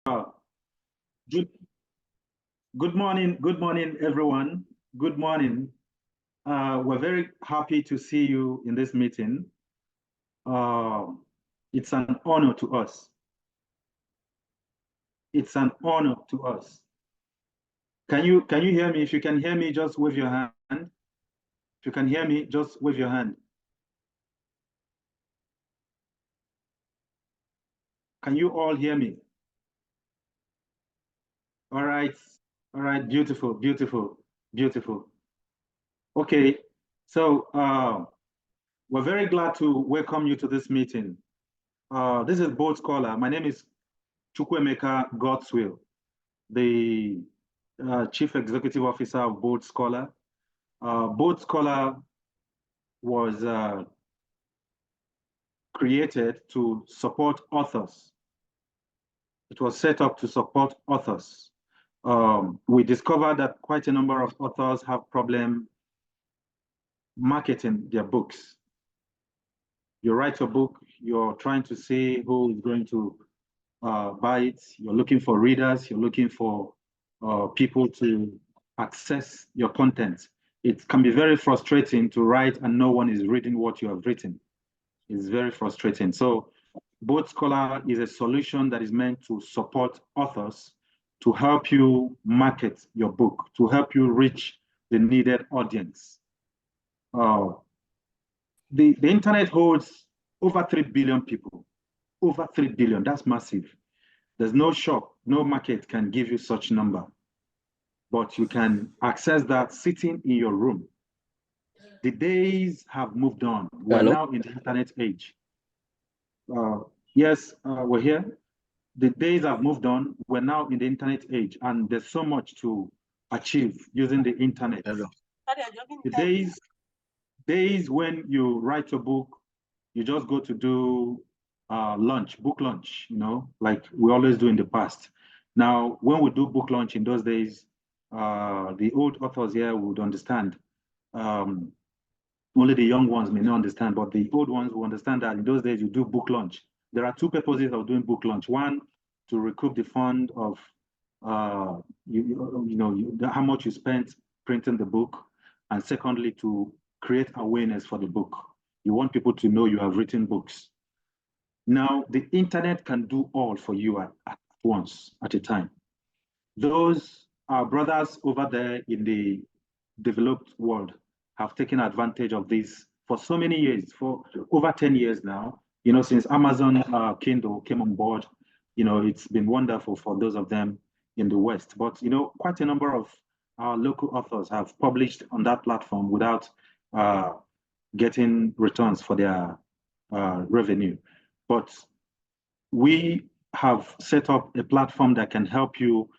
Uh, good, good morning, everyone. Good morning. We're very happy to see you in this meeting. Uh, it's an honor to us. It's an honor to us. Can you hear me? If you can hear me, just wave your hand. If you can hear me, just wave your hand. Can you all hear me? All right. All right. Beautiful, beautiful, beautiful. Okay. So we're very glad to welcome you to this meeting. This is Boldscholar. My name is Chukwemeka Godswill, the Chief Executive Officer of Boldscholar. Boldscholar was created to support authors. It was set up to support authors. We discovered that quite a number of authors have problem marketing their books. You write a book, you're trying to see who is going to buy it. You're looking for readers. You're looking for people to access your content. It can be very frustrating to write and no one is reading what you have written. It's very frustrating. So Boldscholar is a solution that is meant to support authors to help you market your book, to help you reach the needed audience. The internet holds over 3 billion people, over 3 billion. That's massive. There's no shop, no market can give you such number, but you can access that sitting in your room. The days have moved on. We're now in the internet age. Yes, we're here. The days have moved on. We're now in the internet age, and there's so much to achieve using the internet. The days when you write a book, you just go to do book launch, like we always do in the past. Now, when we do book launch in those days, the old authors here would understand. Only the young ones may not understand, but the old ones will understand that in those days you do book launch. There are two purposes of doing book launch. One, to recoup the fund of how much you spent printing the book, and secondly, to create awareness for the book. You want people to know you have written books. Now, the internet can do all for you at once, at a time. Those our brothers over there in the developed world have taken advantage of this for so many years, for over 10 years now. Since Amazon Kindle came on board, it's been wonderful for those of them in the West. But, quite a number of our local authors have published on that platform without getting returns for their revenue. But we have set up a platform that can help you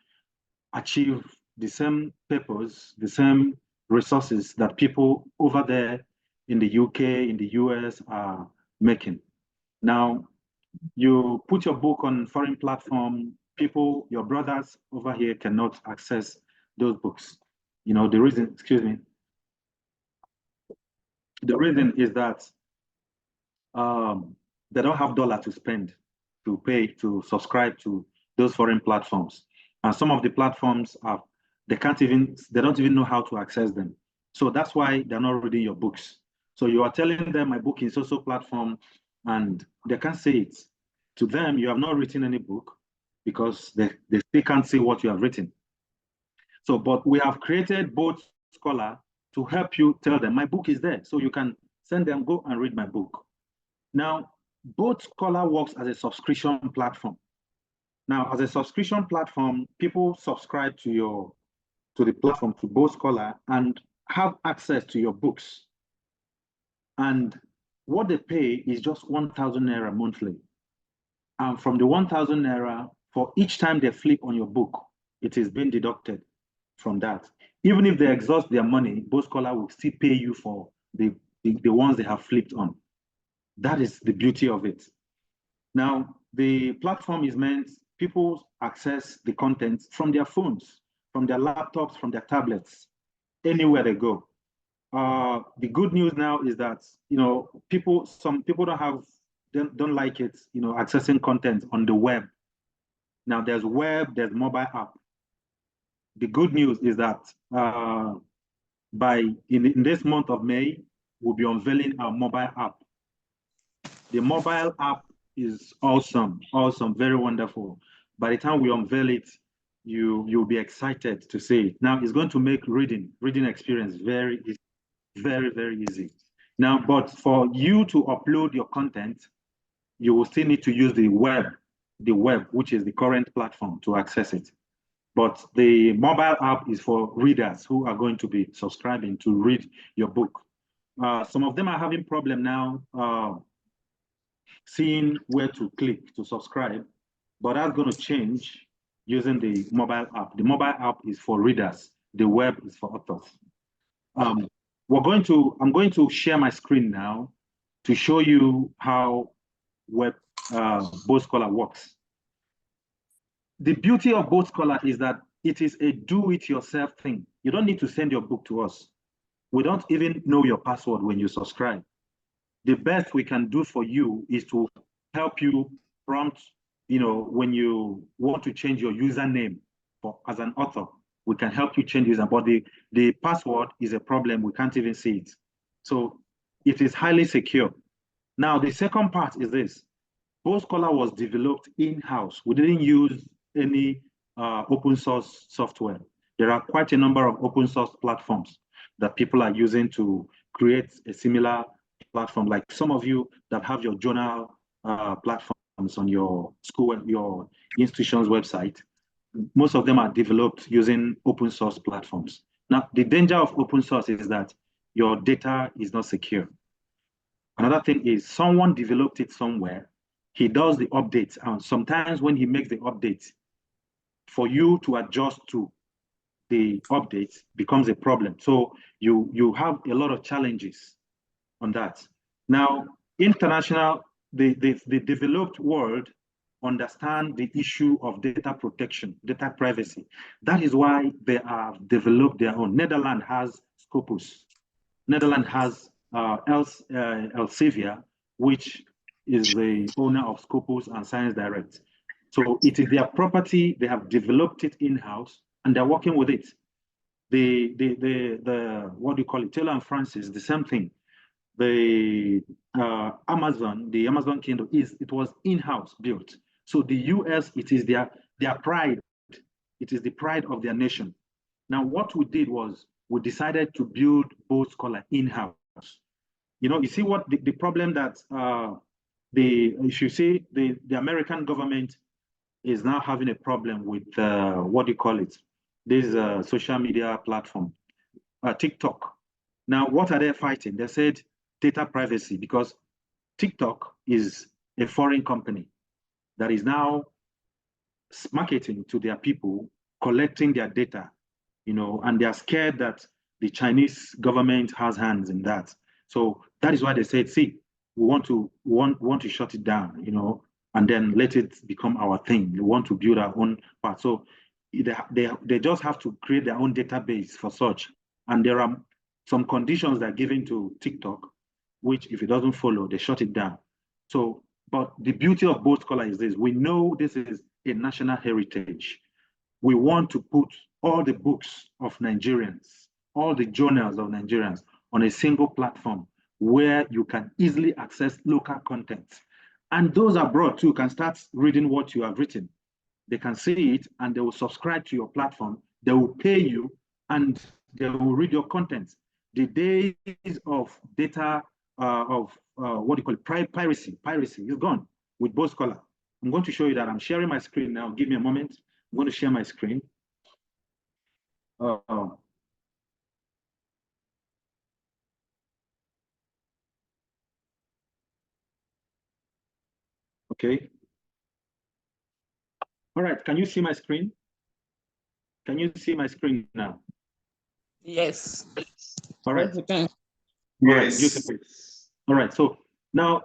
achieve the same purpose, the same resources that people over there in the UK, in the US are making. Now, you put your book on foreign platform, people, your brothers over here cannot access those books. The reason, excuse me, the reason is that they don't have dollar to spend to pay to subscribe to those foreign platforms. And some of the platforms they don't even know how to access them. So that's why they're not reading your books. So you are telling them my book is also platform and they can't say it. To them, you have not written any book because they still can't see what you have written. So, but we have created Boldscholar to help you tell them my book is there. So you can send them, go and read my book. Now, Boldscholar works as a subscription platform. Now, as a subscription platform, people subscribe to the platform, to Boldscholar, and have access to your books. And what they pay is just 1,000 Naira monthly. And from the 1,000 Naira, for each time they flip on your book, it is being deducted from that. Even if they exhaust their money, Boldscholar will still pay you for the ones they have flipped on. That is the beauty of it. Now, the platform is meant people access the content from their phones, from their laptops, from their tablets, anywhere they go. The good news now is that some people don't like it, accessing content on the web. Now there's web, there's mobile app. The good news is that in this month of May, we'll be unveiling our mobile app. The mobile app is awesome, very wonderful. By the time we unveil it, you'll be excited to see it. Now it's going to make reading experience very easy, very easy. Now, but for you to upload your content, you will still need to use the web, which is the current platform, to access it. But the mobile app is for readers who are going to be subscribing to read your book. Some of them are having problem now seeing where to click to subscribe, but that's going to change using the mobile app. The mobile app is for readers. The web is for authors. I'm going to share my screen now to show you how web Boldscholar works. The beauty of Boldscholar is that it is a do-it-yourself thing. You don't need to send your book to us. We don't even know your password when you subscribe. The best we can do for you is to help you prompt, when you want to change your username as an author, we can help you change username, but the password is a problem. We can't even see it. So it is highly secure. Now, the second part is this. Boldscholar was developed in-house. We didn't use any open source software. There are quite a number of open source platforms that people are using to create a similar platform, like some of you that have your journal platforms on your school and your institution's website. Most of them are developed using open source platforms. Now, the danger of open source is that your data is not secure. Another thing is someone developed it somewhere, he does the updates, and sometimes when he makes the updates, for you to adjust to the updates becomes a problem. So you have a lot of challenges on that. Now, the developed world understand the issue of data protection, data privacy. That is why they have developed their own. Netherlands has Scopus. Netherlands has Elsevier, which is the owner of Scopus and Science Direct. So it is their property. They have developed it in-house, and they're working with it. The what do you call it? Taylor and Francis, the same thing. The Amazon Kindle it was in-house built. So the US, it is their pride. It is the pride of their nation. Now, what we did was we decided to build Boldscholar in-house. You see what the problem that if you see the American government is now having a problem with what do you call it? This social media platform, TikTok. Now, what are they fighting? They said data privacy, because TikTok is a foreign company that is now marketing to their people, collecting their data, and they are scared that the Chinese government has hands in that. So that is why they said, see, we want to shut it down, and then let it become our thing. We want to build our own part. So they just have to create their own database for such. And there are some conditions that are given to TikTok, which if it doesn't follow, they shut it down. So, but the beauty of Boldscholar is this: we know this is a national heritage. We want to put all the books of Nigerians, all the journals of Nigerians on a single platform where you can easily access local content. And those abroad too can start reading what you have written. They can see it and they will subscribe to your platform. They will pay you and they will read your content. The days of data what do you call it? Piracy is gone with Boldscholar. I'm going to show you that. I'm sharing my screen now. Give me a moment. I'm going to share my screen. Okay. All right. Can you see my screen? Can you see my screen now? Yes. All right. Yes. All right. Beautiful. All right. So now,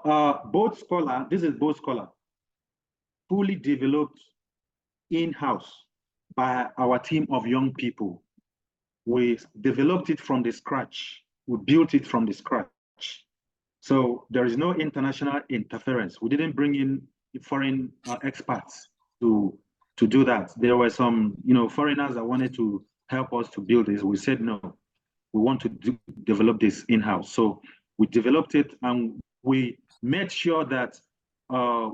Boldscholar. This is Boldscholar, fully developed in-house by our team of young people. We developed it from the scratch. We built it from the scratch. So there is no international interference. We didn't bring in foreign experts to to do that. There were some, foreigners that wanted to help us to build this. We said no, we want to develop this in-house. So we developed it, and we made sure that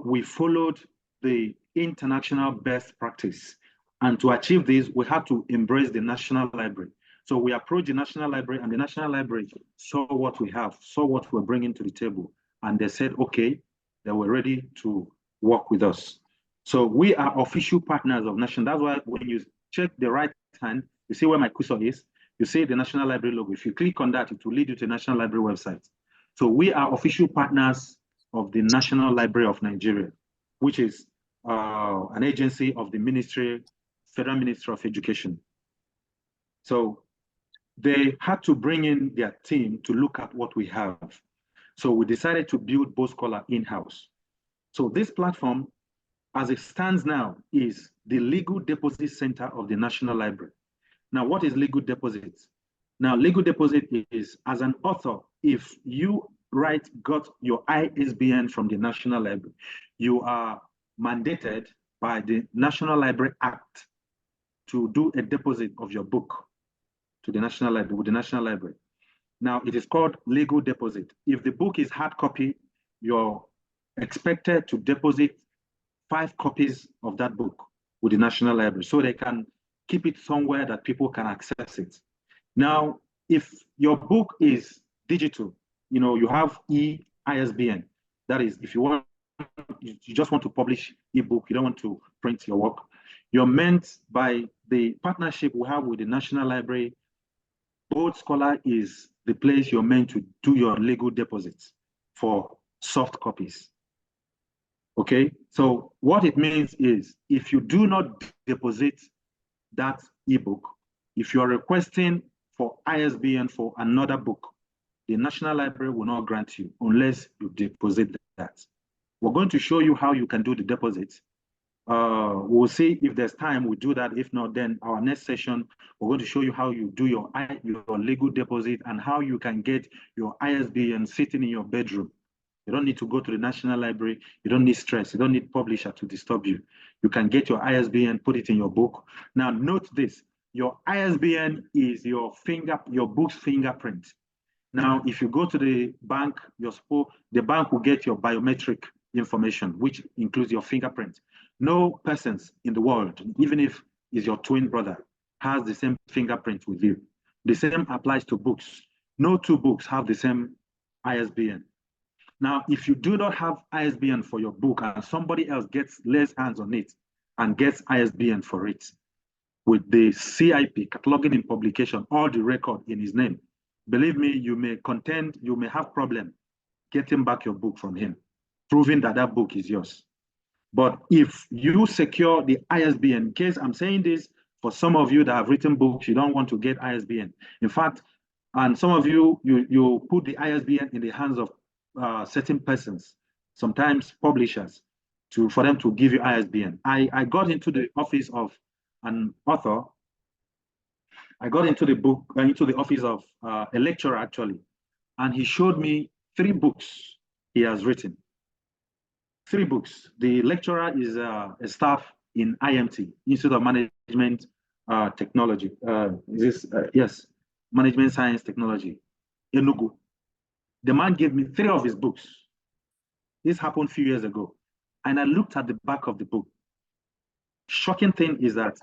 we followed the international best practice. And to achieve this, we had to embrace the National Library. So we approached the National Library, and the National Library saw what we have, saw what we're bringing to the table, and they said, okay, they were ready to work with us. So we are official partners of National. That's why when you check the right hand, you see where my cursor is, you see the National Library logo. If you click on that, it will lead you to the National Library website. So we are official partners of the National Library of Nigeria, which is an agency of the Federal Ministry of Education. So they had to bring in their team to look at what we have. So we decided to build Boldscholar in-house. So this platform, as it stands now, is the legal deposit center of the National Library. Now, what is legal deposit? Now, legal deposit is, as an author, if you got your ISBN from the National Library, you are mandated by the National Library Act to do a deposit of your book to the National Library, with the National Library. Now, it is called legal deposit. If the book is hard copy, you're expected to deposit 5 copies of that book with the National Library so they can keep it somewhere that people can access it. Now, if your book is digital, you have ISBN. That is, if you just want to publish ebook, you don't want to print your work, you're meant by the partnership we have with the National Library. Boldscholar is the place you're meant to do your legal deposits for soft copies. Okay, so what it means is if you do not deposit that ebook, if you're requesting for ISBN for another book, the National Library will not grant you unless you deposit that. We're going to show you how you can do the deposit. We'll see if there's time, we do that. If not, then our next session, we're going to show you how you do your legal deposit and how you can get your ISBN sitting in your bedroom. You don't need to go to the National Library. You don't need stress. You don't need publisher to disturb you. You can get your ISBN, put it in your book. Now, note this. Your ISBN is your book's fingerprint. Now, if you go to the bank, the bank will get your biometric information, which includes your fingerprint. No persons in the world, even if it's your twin brother, has the same fingerprint with you. The same applies to books. No 2 books have the same ISBN. Now, if you do not have ISBN for your book and somebody else lays hands on it and gets ISBN for it, with the CIP, cataloging in publication, all the record in his name, believe me, you may have problem getting back your book from him, proving that that book is yours. But if you secure the ISBN, in case I'm saying this for some of you that have written books, you don't want to get ISBN. In fact, and some of you put the ISBN in the hands of certain persons, sometimes publishers, for them to give you ISBN. I got into the office of an author. I got into the office of a lecturer actually, and he showed me 3 books he has written. 3 books. The lecturer is a staff in IMT, Institute of Management Technology. Yes, Management Science Technology, Enugu. The man gave me 3 of his books. This happened a few years ago. And I looked at the back of the book. Shocking thing is that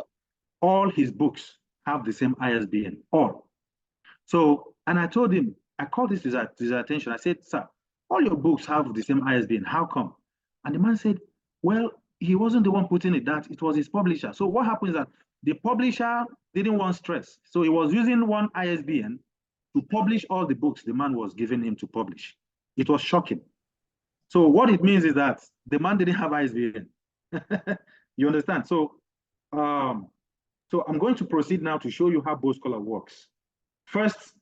all his books have the same ISBN, all. So, and I told him, I called this to his attention. I said, sir, all your books have the same ISBN. How come? And the man said, well, he wasn't the one putting it, that it was his publisher. So what happens is that the publisher didn't want stress. So he was using one ISBN to publish all the books the man was giving him to publish. It was shocking. So what it means is that the man didn't have ISBN. You understand? So, so I'm going to proceed now to show you how Boldscholar works. First,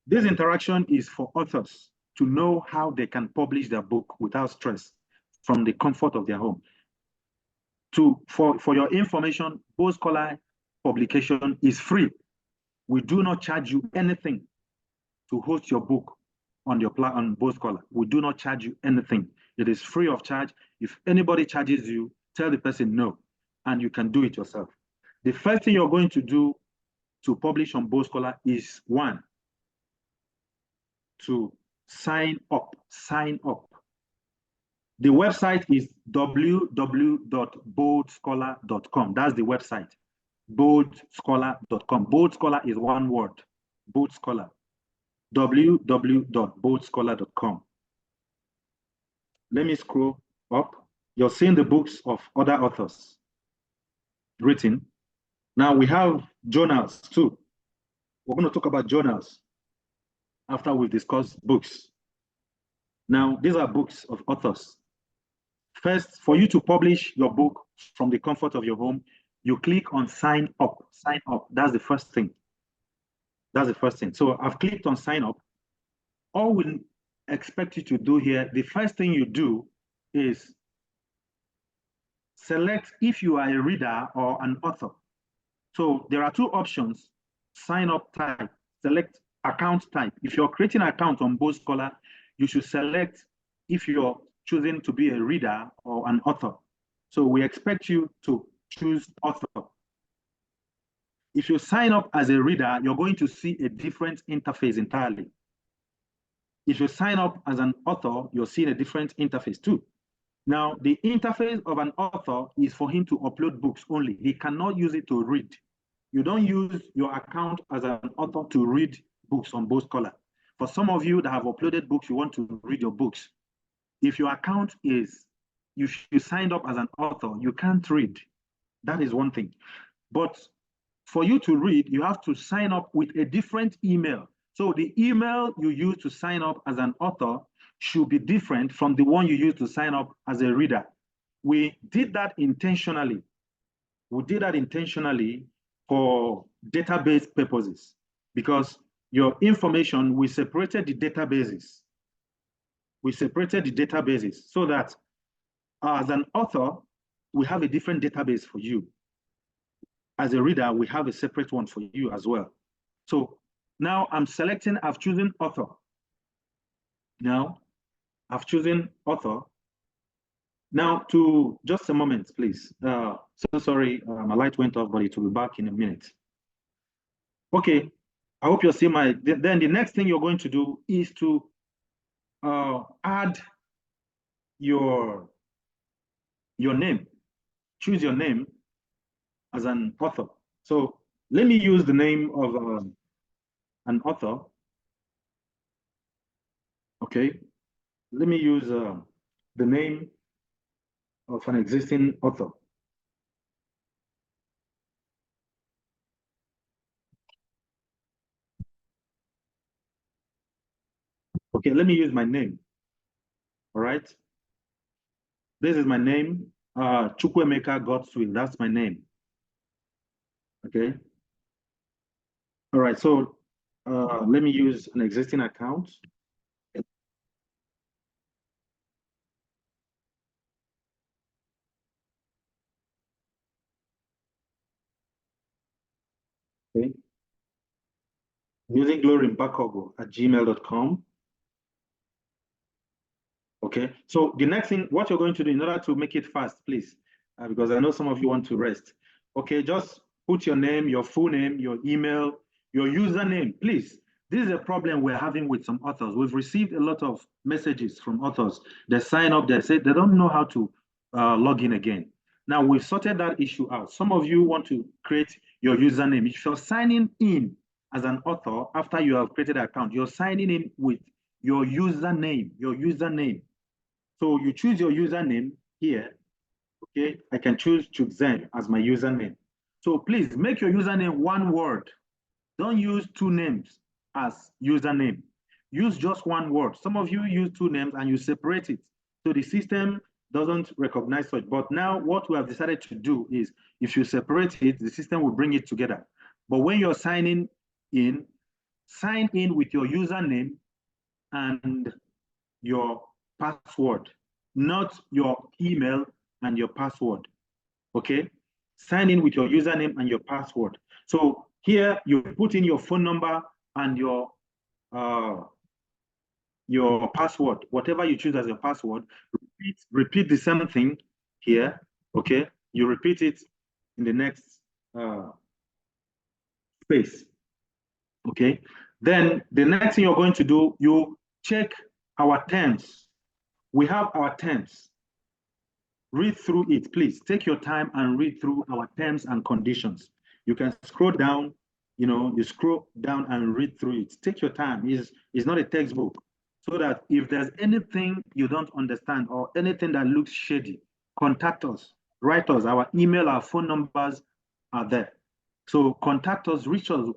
this interaction is for authors to know how they can publish their book without stress from the comfort of their home. For your information, Boldscholar publication is free. We do not charge you anything to host your book on Boldscholar. We do not charge you anything. It is free of charge. If anybody charges you, tell the person no. and you can do it yourself. The first thing you're going to do to publish on Boldscholar is one, to sign up. Sign up. The website is www.boldscholar.com. That's the website, boldscholar.com. Boldscholar is one word, Boldscholar. www.boldscholar.com. Let me scroll up. You're seeing the books of other authors written. Now we have journals too. We're going to talk about journals after we've discussed books. Now, these are books of authors. First, for you to publish your book from the comfort of your home, you click on sign up. Sign up. That's the first thing. That's the first thing. So I've clicked on sign up. All we expect you to do here, the first thing you do is select if you are a reader or an author. So there are two options: sign up type, select account type. If you're creating an account on Boldscholar, you should select if you're choosing to be a reader or an author. So we expect you to choose author. If you sign up as a reader, you're going to see a different interface entirely. If you sign up as an author, you're seeing a different interface too. Now, the interface of an author is for him to upload books only. He cannot use it to read. You don't use your account as an author to read books on Boldscholar. For some of you that have uploaded books, you want to read your books. If your account is, you signed up as an author, you can't read. That is one thing. But for you to read, you have to sign up with a different email. So the email you use to sign up as an author should be different from the one you use to sign up as a reader. We did that intentionally. We did that intentionally for database purposes, because your information, we separated the databases. We separated the databases so that as an author, we have a different database for you. As a reader, we have a separate one for you as well. So now I'm selecting, I've chosen author. Now I've chosen author. Now to just a moment, please. So sorry, my light went off, but it will be back in a minute. Okay, I hope you'll see my, then the next thing you're going to do is to add your name. Choose your name as an author. So let me use the name of an author. Okay, let me use the name of an existing author. Okay, let me use my name. All right. This is my name, Chukwemeka Godswill. That's my name. Okay. All right. So let me use an existing account. Okay. Using glorybakogo@gmail.com. Okay. So the next thing, what you're going to do in order to make it fast, please, because I know some of you want to rest. Okay, just put your name, your full name, your email, your username, please. This is a problem we're having with some authors. We've received a lot of messages from authors. They sign up, they say they don't know how to log in again. Now we've sorted that issue out. Some of you want to create your username. If you're signing in as an author after you have created an account, you're signing in with your username, So you choose your username here. Okay, I can choose Chukzen as my username. So please make your username one word. Don't use two names as username. Use just one word. Some of you use two names and you separate it. So the system doesn't recognize such. But now what we have decided to do is if you separate it, the system will bring it together. But when you're signing in, sign in with your username and your password, not your email and your password. Okay? Sign in with your username and your password. So here you put in your phone number and your password, whatever you choose as your password. Repeat the same thing here. Okay? You repeat it in the next phase. Okay. Then the next thing you're going to do, you check our terms. We have our terms. Read through it, please. Take your time and read through our terms and conditions. You can scroll down, you scroll down and read through it. Take your time. It's not a textbook. So that if there's anything you don't understand or anything that looks shady, contact us, write us. Our email, our phone numbers are there. So contact us, reach us.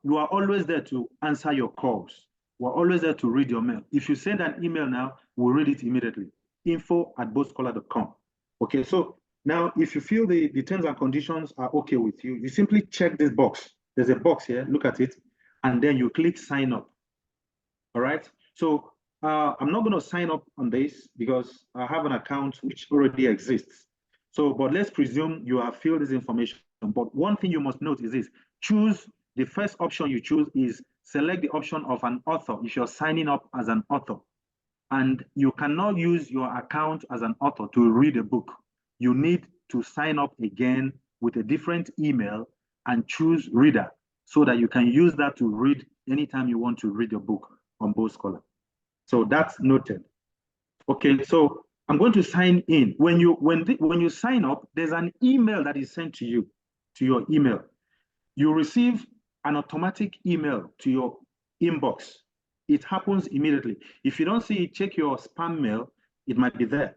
You are always there to answer your calls. We're always there to read your mail. If you send an email now, we'll read it immediately. info@boldscholar.com. Okay, so now if you feel the terms and conditions are okay with you, you simply check this box. There's a box here, look at it, and then you click sign up. All right, so I'm not going to sign up on this because I have an account which already exists. So, but let's presume you have filled this information. But one thing you must note is this: choose the first option you choose is select the option of an author if you're signing up as an author. And you cannot use your account as an author to read a book. You need to sign up again with a different email and choose reader so that you can use that to read anytime you want to read a book on Boldscholar. So that's noted. Okay, so I'm going to sign in. When you sign up, there's an email that is sent to you, to your email. You receive an automatic email to your inbox. It happens immediately. If you don't see it, check your spam mail. It might be there,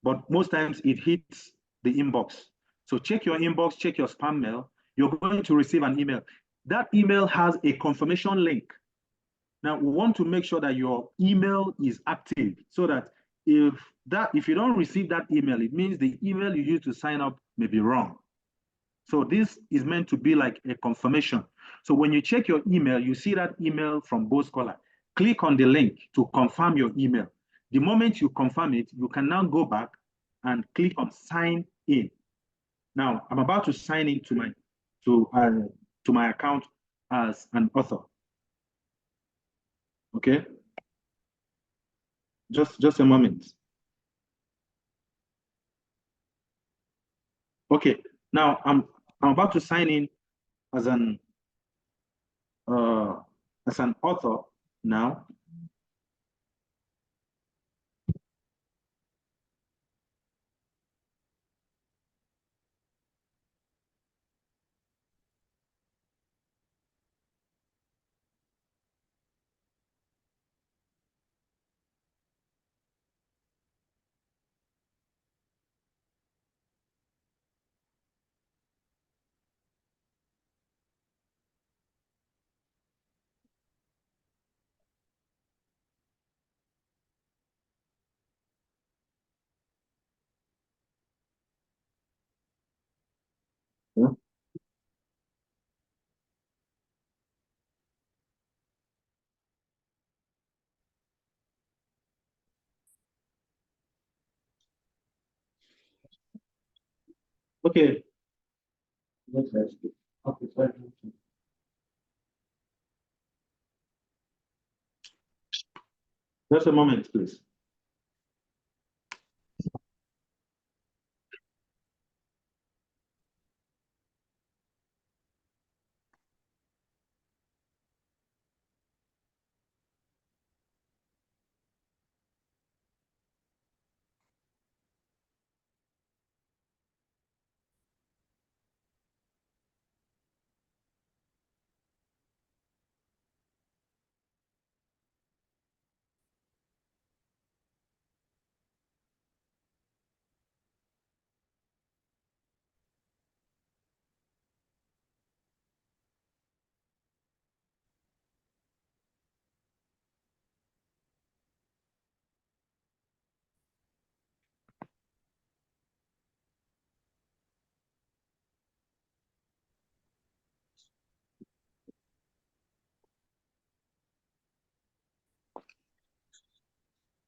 but most times it hits the inbox. So check your inbox, check your spam mail. You're going to receive an email. That email has a confirmation link. Now we want to make sure that your email is active so that if you don't receive that email, it means the email you used to sign up may be wrong. So this is meant to be like a confirmation. So when you check your email, you see that email from Boldscholar. Click on the link to confirm your email. The moment you confirm it, you can now go back and click on sign in. Now I'm about to sign in to my account as an author. Okay, just a moment. Okay, now I'm about to sign in as an author now. Yeah. Okay. Just a moment, please.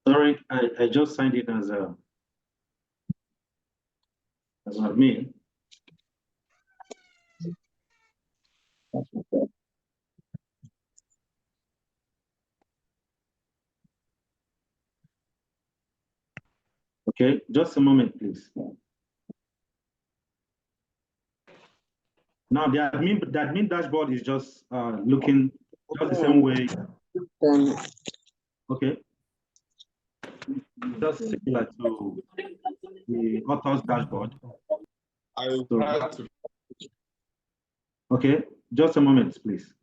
Sorry, I just signed in as an admin. Okay, just a moment, please. Now the admin dashboard is just looking just the same way. Okay. Just similar to the author's dashboard. Okay, just a moment, please.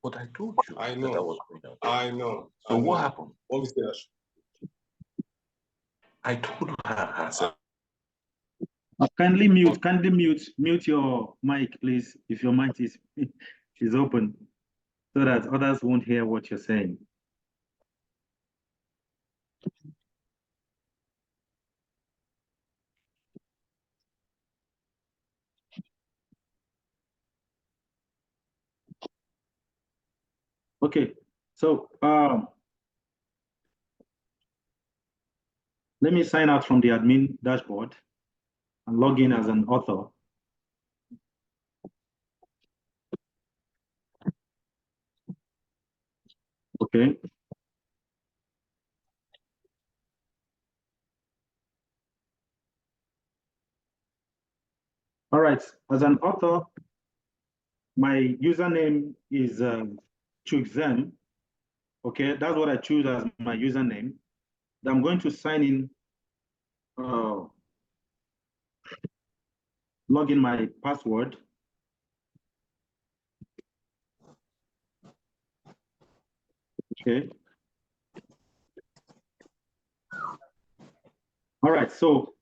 But I told you I know. that I was going out. I know. So what happened? What was that? I told her herself. Kindly mute your mic, please, if your mic is open, so that others won't hear what you're saying. Okay, so let me sign out from the admin dashboard and log in as an author. Okay. All right, as an author, my username is Chugzem. Okay, that's what I choose as my username. I'm going to sign in, log in my password. Okay. All right, so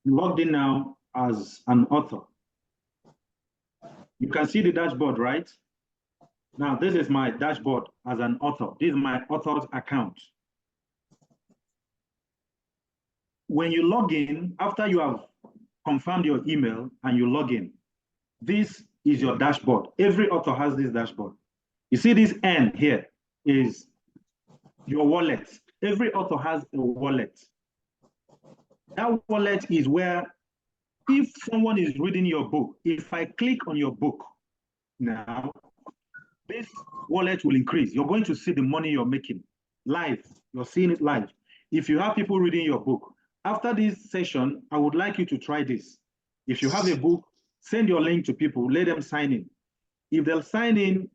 logged in now as an author. You can see the dashboard, right? Now, this is my dashboard as an author. This is my author's account. When you log in, after you have confirmed your email and you log in, this is your dashboard. Every author has this dashboard. You see this N here is your wallet. Every author has a wallet. That wallet is where, if someone is reading your book, if I click on your book now, this wallet will increase. You're going to see the money you're making live. You're seeing it live. If you have people reading your book, after this session, I would like you to try this. If you have a book, send your link to people, let them sign in. If they'll sign in,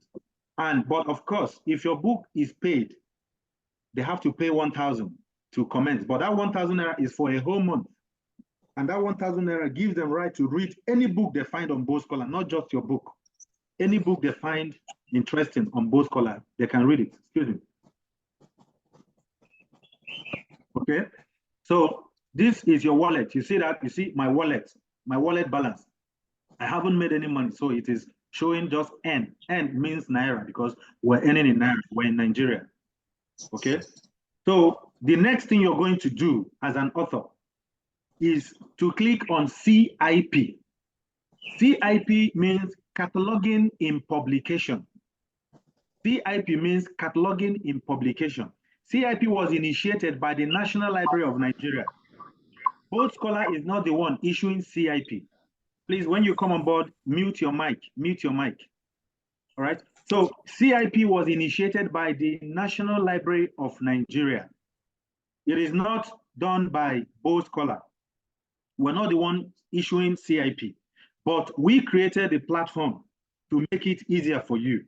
but of course, if your book is paid, they have to pay 1,000 to comment. But that 1,000 naira is for a whole month. And that 1,000 naira gives them right to read any book they find on Boldscholar, not just your book. Any book they find interesting on Boldscholar, they can read it. Excuse me. Okay. So this is your wallet. You see that? You see my wallet balance. I haven't made any money, so it is showing just N. N means Naira because we're earning in Naira. We're in Nigeria. Okay. So the next thing you're going to do as an author is to click on CIP. CIP means cataloging in publication. CIP means cataloging in publication. CIP was initiated by the National Library of Nigeria. Boldscholar is not the one issuing CIP. Please, when you come on board, mute your mic. All right. So CIP was initiated by the National Library of Nigeria. It is not done by Boldscholar. We're not the one issuing CIP, but we created a platform to make it easier for you.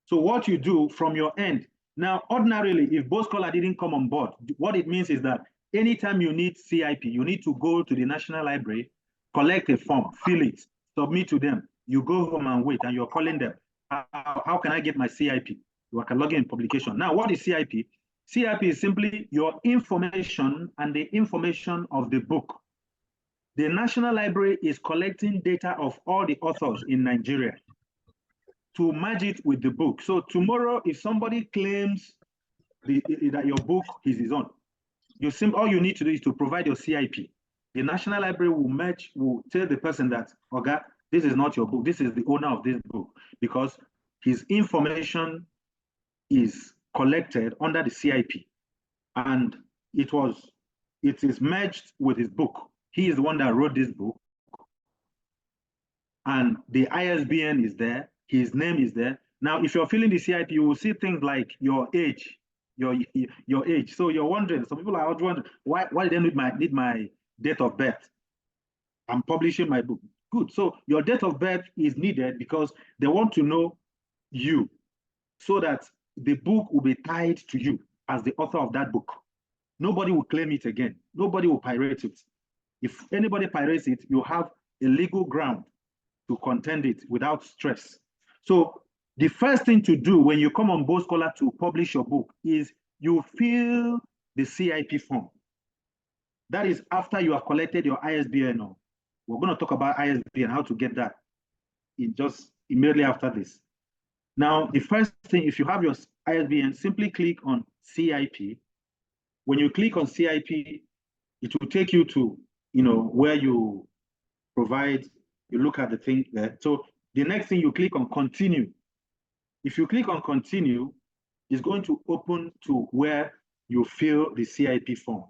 So what you do from your end, now ordinarily, if Boldscholar didn't come on board, what it means is that anytime you need CIP, you need to go to the National Library, collect a form, fill it, submit to them. You go home and wait, and you're calling them. How can I get my CIP? You are logging in publication. Now, what is CIP? CIP is simply your information and the information of the book. The National Library is collecting data of all the authors in Nigeria to merge it with the book. So tomorrow, if somebody claims that your book is his own, all you need to do is to provide your CIP. The National Library will tell the person that, okay, this is not your book, this is the owner of this book, because his information is collected under the CIP, and it is merged with his book. He is the one that wrote this book, and the ISBN is there, his name is there. Now, if you're filling the CIP, you will see things like your age, your age. So you're wondering, some people are wondering, why did they need my date of birth? I'm publishing my book. Good. So your date of birth is needed because they want to know you, so that the book will be tied to you as the author of that book. Nobody will claim it again. Nobody will pirate it. If anybody pirates it, you have a legal ground to contend it without stress. So the first thing to do when you come on Boldscholar to publish your book is you fill the CIP form. That is after you have collected your ISBN. We're going to talk about ISBN, how to get that in just immediately after this. Now, the first thing, if you have your ISBN, simply click on CIP. When you click on CIP, it will take you to, where you provide, you look at the thing there. So the next thing, you click on continue. If you click on continue, it's going to open to where you fill the CIP form.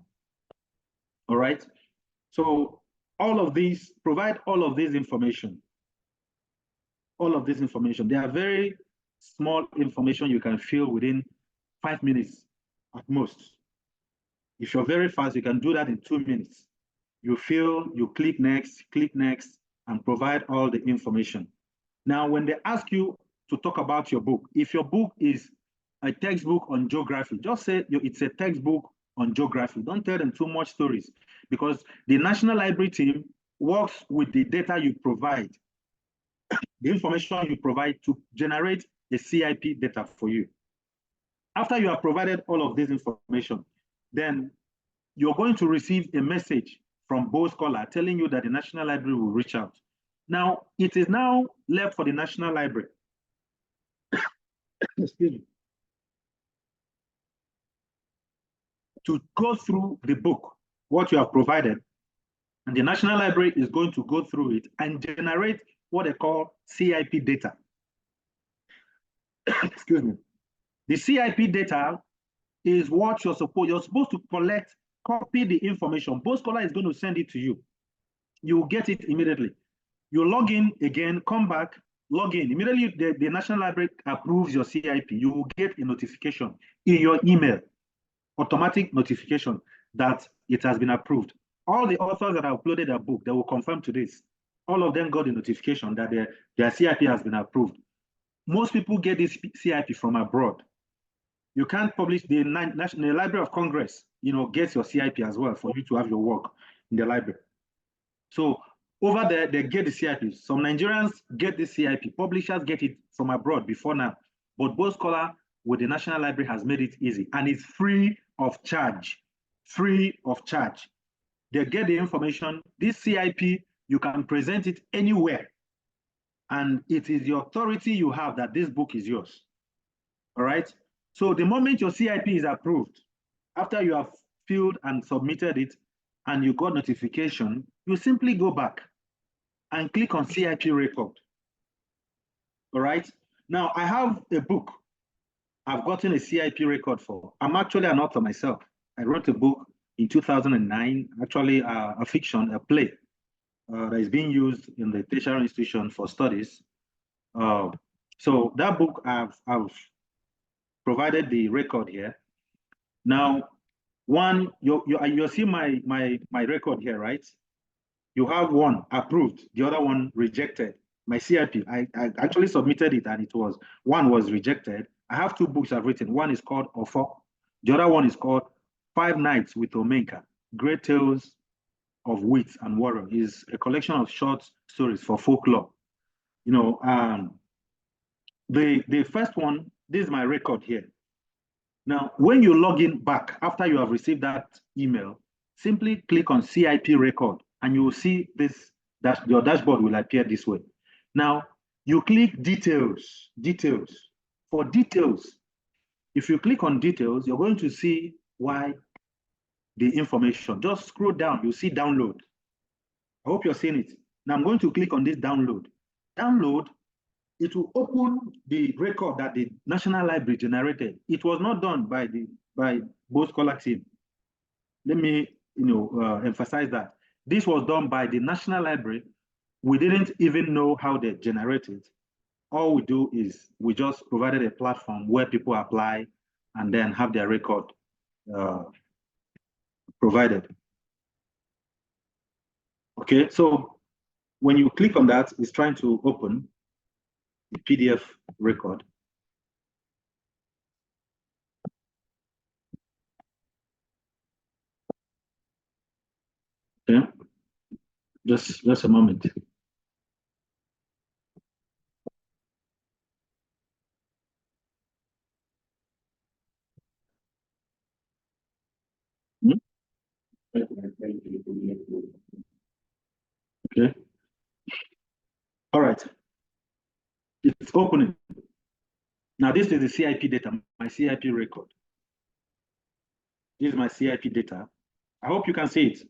All right. So all of these, provide all of this information. All of this information. They are very small information you can fill within 5 minutes at most. If you're very fast, you can do that in 2 minutes. You fill, you click next, and provide all the information. Now, when they ask you to talk about your book, if your book is a textbook on geography, just say it's a textbook on geography. Don't tell them too much stories, because the National Library team works with the data you provide, the information you provide, to generate a CIP data for you. After you have provided all of this information, then you're going to receive a message from Boldscholar telling you that the National Library will reach out. Now, it is now left for the National Library excuse me, to go through the book, what you have provided, and the National Library is going to go through it and generate what they call CIP data. Excuse me. The CIP data is what you're supposed to collect, copy the information. Boldscholar is going to send it to you. You will get it immediately. You log in again, come back, log in. Immediately, the National Library approves your CIP. You will get a notification in your email, automatic notification that it has been approved. All the authors that have uploaded a book, they will confirm to this. All of them got the notification that their CIP has been approved. Most people get this CIP from abroad. You can't publish, the Library of Congress, gets your CIP as well for you to have your work in the library. So over there, they get the CIP. Some Nigerians get the CIP. Publishers get it from abroad before now. But Boldscholar with the National Library has made it easy, and it's free of charge. Free of charge. They get the information. This CIP, you can present it anywhere. And it is the authority you have that this book is yours. All right? So the moment your CIP is approved, after you have filled and submitted it, and you got notification, you simply go back and click on CIP record. All right? Now, I have a book I've gotten a CIP record for. I'm actually an author myself. I wrote a book in 2009, actually a fiction, a play that is being used in the tertiary institution for studies. So that book, I've provided the record here. Now, one, you see my record here, right? You have one approved, the other one rejected. My CIP, I actually submitted it, and one was rejected. I have 2 books I've written. One is called Ofo. The other one is called 5 Nights with Omenka, Great Tales of Wit and Warrior. Is a collection of short stories for folklore. The first one, this is my record here. Now, when you log in back after you have received that email, simply click on CIP record, and you will see this, your dashboard will appear this way. Now, you click details. For details, if you click on details, you're going to see why the information. Just scroll down, you'll see download. I hope you're seeing it. Now I'm going to click on this download. Download, it will open the record that the National Library generated. It was not done by Boldscholar team. Let me emphasize that. This was done by the National Library. We didn't even know how they generated. All we do is we just provided a platform where people apply and then have their record provided. Okay, so when you click on that, it's trying to open the PDF record. Okay, just a moment. Okay. All right. It's opening. Now, this is the CIP data, my CIP record. This is my CIP data. I hope you can see it.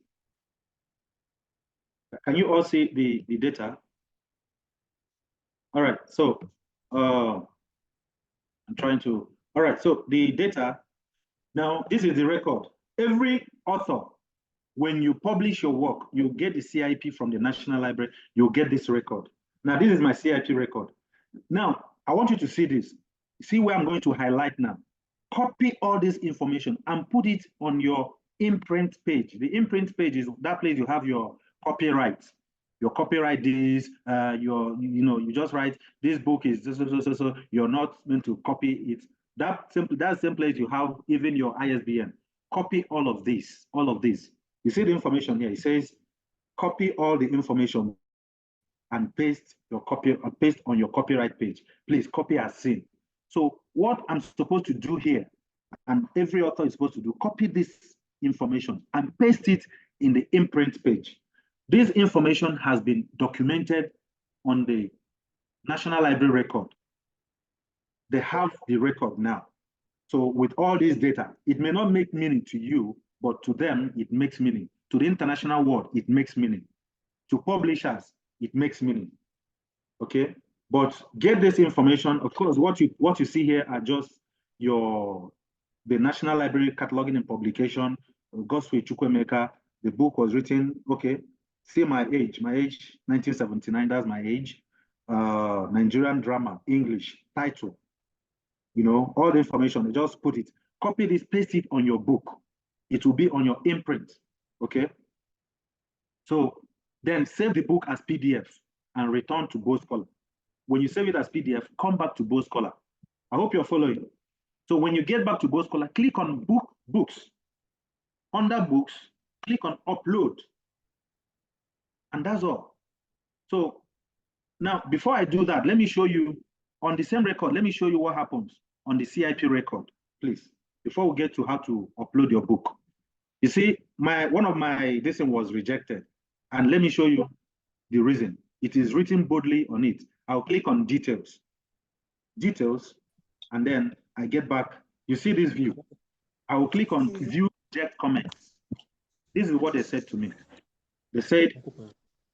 Can you all see the data? All right. So I'm trying to. All right. So the data. Now, this is the record. Every author, when you publish your work, you get the CIP from the National Library, you'll get this record. Now, this is my CIP record. Now, I want you to see this. See where I'm going to highlight now. Copy all this information and put it on your imprint page. The imprint page is that place you have your copyright. Your copyright this, you just write, this book is so, you're not meant to copy it. That same place you have even your ISBN. Copy all of this, You see the information here. It says, copy all the information and paste on your copyright page. Please copy as seen. So what I'm supposed to do here, and every author is supposed to do, copy this information and paste it in the imprint page. This information has been documented on the National Library record. They have the record now. So with all this data, it may not make meaning to you, but to them, it makes meaning. To the international world, it makes meaning. To publishers, it makes meaning. Okay, but get this information. Of course, what you see here are just the National Library cataloging and publication. Gospel Chukwemeka. The book was written. Okay, see my age, 1979. That's my age. Nigerian drama, English title. All the information. Just put it. Copy this, paste it on your book. It will be on your imprint. Okay. So then save the book as PDF and return to Boldscholar. When you save it as PDF, come back to Boldscholar. I hope you're following. So when you get back to Boldscholar, click on Books. Under Books, click on Upload. And that's all. So now, before I do that, let me show you, on the same record, let me show you what happens on the CIP record, please, before we get to how to upload your book. You see, one of my this one was rejected. And let me show you the reason. It is written boldly on it. I'll click on details, and then I get back. You see this view. I will click on view reject comments. This is what they said to me. They said,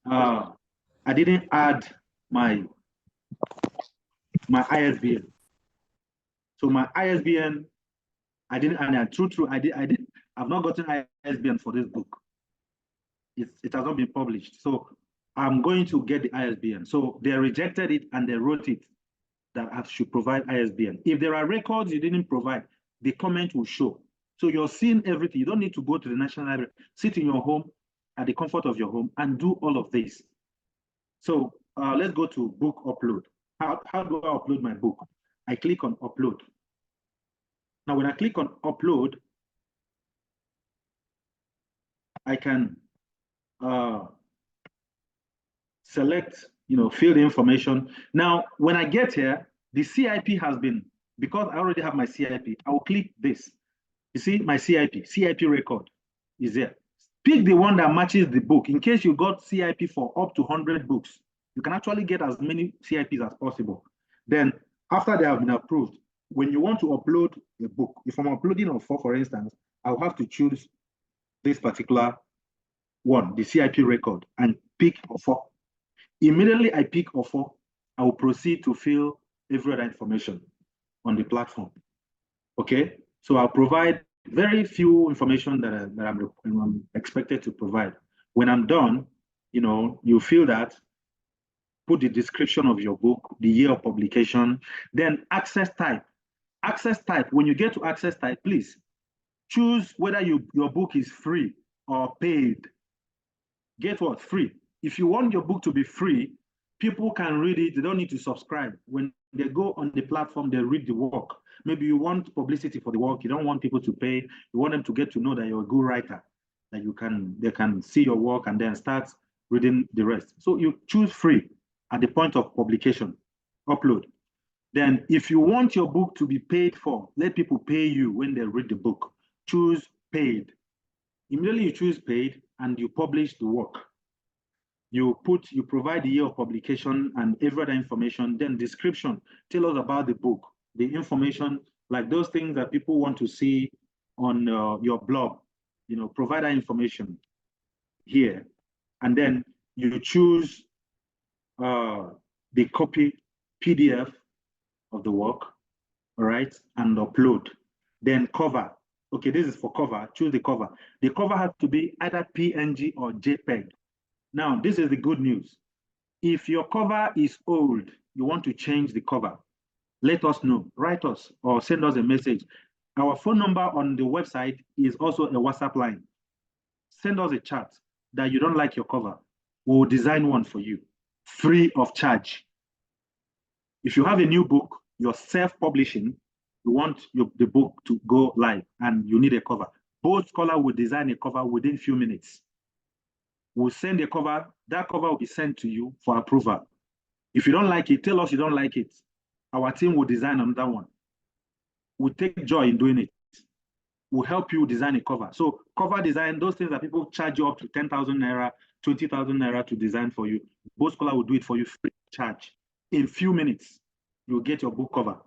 I didn't add my ISBN. So my ISBN, I didn't, and true, I've not gotten ISBN for this book. It has not been published. So I'm going to get the ISBN. So they rejected it and they wrote it that I should provide ISBN. If there are records you didn't provide, the comment will show. So you're seeing everything. You don't need to go to the National Library. Sit in your home at the comfort of your home and do all of this. So let's go to book upload. How do I upload my book? I click on upload. Now, when I click on upload, I can select, fill the information. Now, when I get here, the CIP has been, because I already have my CIP, I will click this. You see, my CIP record is there. Pick the one that matches the book. In case you got CIP for up to 100 books, you can actually get as many CIPs as possible. Then, after they have been approved, when you want to upload a book, if I'm uploading on 4, for instance, I'll have to choose this particular one, the CIP record, and pick offer. Immediately I pick offer, I will proceed to fill every other information on the platform. Okay, so I'll provide very few information that I'm expected to provide. When I'm done, you fill that, put the description of your book, the year of publication, then access type. Access type, when you get to access type, please choose whether your book is free or paid. Get what? Free. If you want your book to be free, people can read it. They don't need to subscribe. When they go on the platform, they read the work. Maybe you want publicity for the work. You don't want people to pay. You want them to get to know that you're a good writer, that they can see your work and then start reading the rest. So you choose free at the point of publication, upload. Then if you want your book to be paid for, let people pay you when they read the book. Choose paid. Immediately you choose paid and you publish the work. You provide the year of publication and every other information, then description, tell us about the book, the information, like those things that people want to see on your blog, provide that information here. And then you choose the copy PDF of the work, all right, and upload. Then cover. Okay, this is for cover. Choose the cover. The cover has to be either PNG or JPEG. Now, this is the good news. If your cover is old, you want to change the cover, let us know. Write us or send us a message. Our phone number on the website is also a WhatsApp line. Send us a chat that you don't like your cover. We'll design one for you, free of charge. If you have a new book, you're self-publishing, you want the book to go live and you need a cover. Boldscholar will design a cover within a few minutes. We'll send a cover, that cover will be sent to you for approval. If you don't like it, tell us you don't like it. Our team will design another one. We'll take joy in doing it. We'll help you design a cover. So cover design, those things that people charge you up to 10,000 naira, 20,000 naira to design for you, Boldscholar will do it for you free of charge. In a few minutes, you'll get your book cover.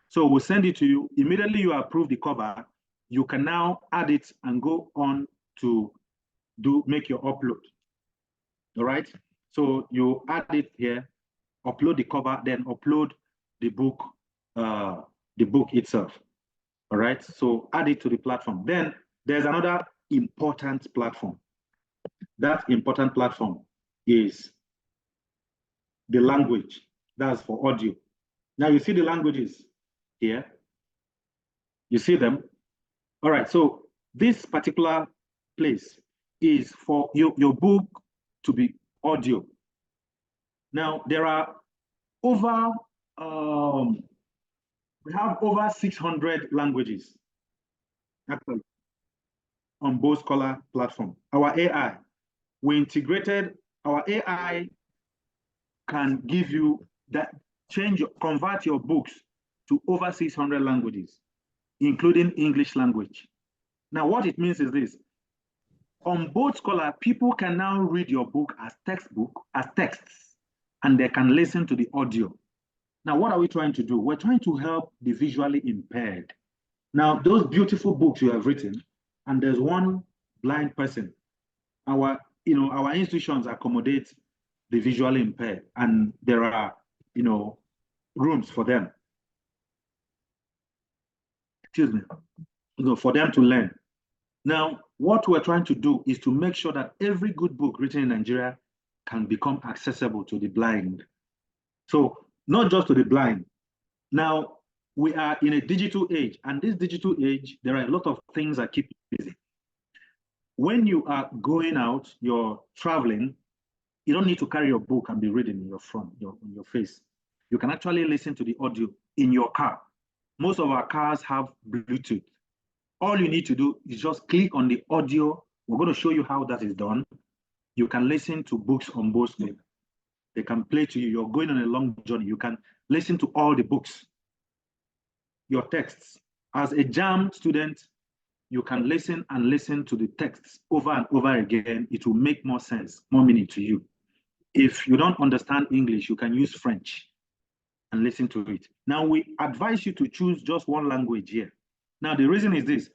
So we'll send it to you. Immediately you approve the cover, you can now add it and go on to make your upload. All right. So you add it here, upload the cover, then upload the book itself. All right. So add it to the platform. Then there's another important platform. That important platform is the language. That's for audio. Now you see the languages here. You see them. All right. So this particular place is for your book to be audio. Now there are we have over 600 languages actually on Boldscholar platform. Our AI, we integrated, our AI can give you that, convert your books to over 600 languages, including English language. Now what it means is this: on Boldscholar, people can now read your book as texts, and they can listen to the audio. Now, what are we trying to do? We're trying to help the visually impaired. Now, those beautiful books you have written, and there's one blind person. Our institutions accommodate the visually impaired, and there are, rooms for them. Excuse me. For them to learn. Now, what we're trying to do is to make sure that every good book written in Nigeria can become accessible to the blind. So not just to the blind. Now, we are in a digital age, and this digital age, there are a lot of things that keep you busy. When you are going out, you're traveling, you don't need to carry your book and be reading in your face. You can actually listen to the audio in your car. Most of our cars have Bluetooth. All you need to do is just click on the audio. We're going to show you how that is done. You can listen to books on Boldscholar. They can play to you. You're going on a long journey. You can listen to all the books, your texts. As a JAM student, you can listen to the texts over and over again. It will make more sense, more meaning to you. If you don't understand English, you can use French and listen to it. Now, we advise you to choose just one language here. Now, the reason is this,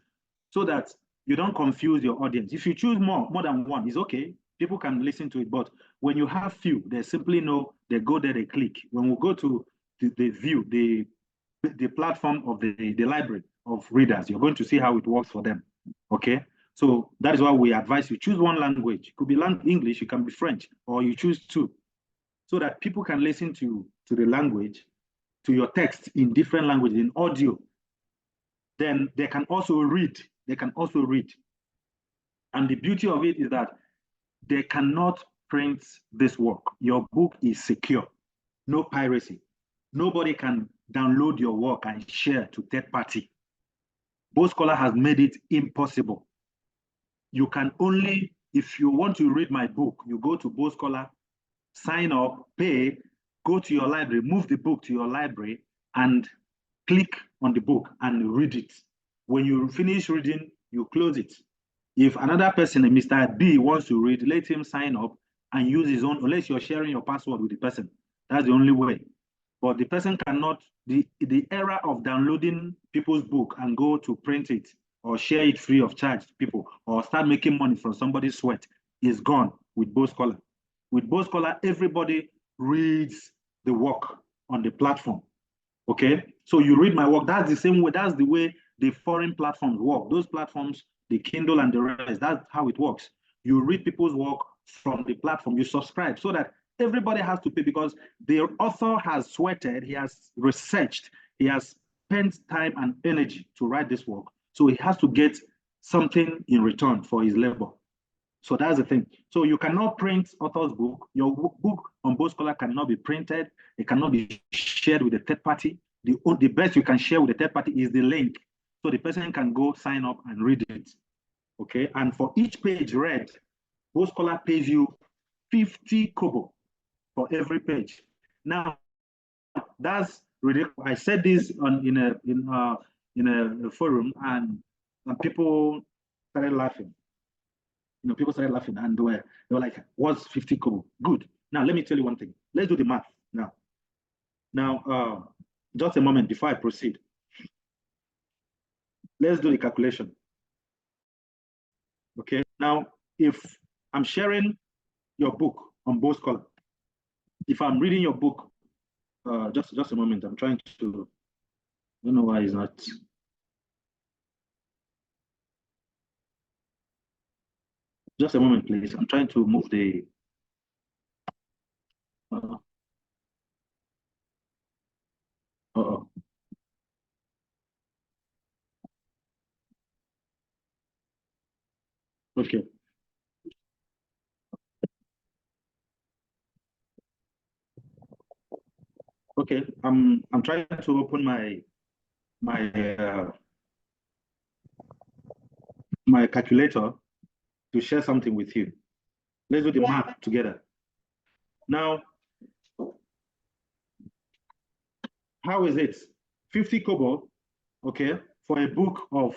so that you don't confuse your audience. If you choose more than one, it's okay. People can listen to it, but when you have few, they simply know, they go there, they click. When we go to the view, the platform of the library of readers, you're going to see how it works for them, okay? So that is why we advise you choose one language. It could be English, it can be French, or you choose two, so that people can listen to the language, to your text in different languages, in audio. then they can also read. They can also read. And the beauty of it is that they cannot print this work. Your book is secure, no piracy. Nobody can download your work and share to third party. Boldscholar has made it impossible. You can only, if you want to read my book, you go to Boldscholar, sign up, pay, go to your library, move the book to your library, and click on the book and read it. When you finish reading, you close it. If another person, Mr. B, wants to read, let him sign up and use his own, unless you're sharing your password with the person. That's the only way. But the person cannot, the era of downloading people's book and go to print it or share it free of charge to people or start making money from somebody's sweat is gone with Boldscholar. With Boldscholar, everybody reads the work on the platform. Okay, so you read my work. That's the same way. That's the way the foreign platforms work. Those platforms, the Kindle and the rest, that's how it works. You read people's work from the platform. You subscribe so that everybody has to pay because the author has sweated, he has researched, he has spent time and energy to write this work. So he has to get something in return for his labor. So that's the thing. So you cannot print author's book. Your book on Boldscholar cannot be printed. It cannot be shared with a third party. The best you can share with a third party is the link. So the person can go sign up and read it. Okay. And for each page read, Boldscholar pays you 50 kobo for every page. Now, that's ridiculous. I said this in a forum and people started laughing. You know, people started laughing and they were like, what's 50 kobo? Good. Now, let me tell you one thing. Let's do the math now. Now, just a moment before I proceed. Let's do the calculation. Okay. Now, if I'm sharing your book on Boldscholar, if I'm reading your book, just a moment, I'm trying to, I don't know why it's not. Just a moment, please. I'm trying to move the. Okay. Okay. I'm trying to open my my calculator to share something with you. Let's do the math together. Now, how is it? 50 kobo, okay, for a book of,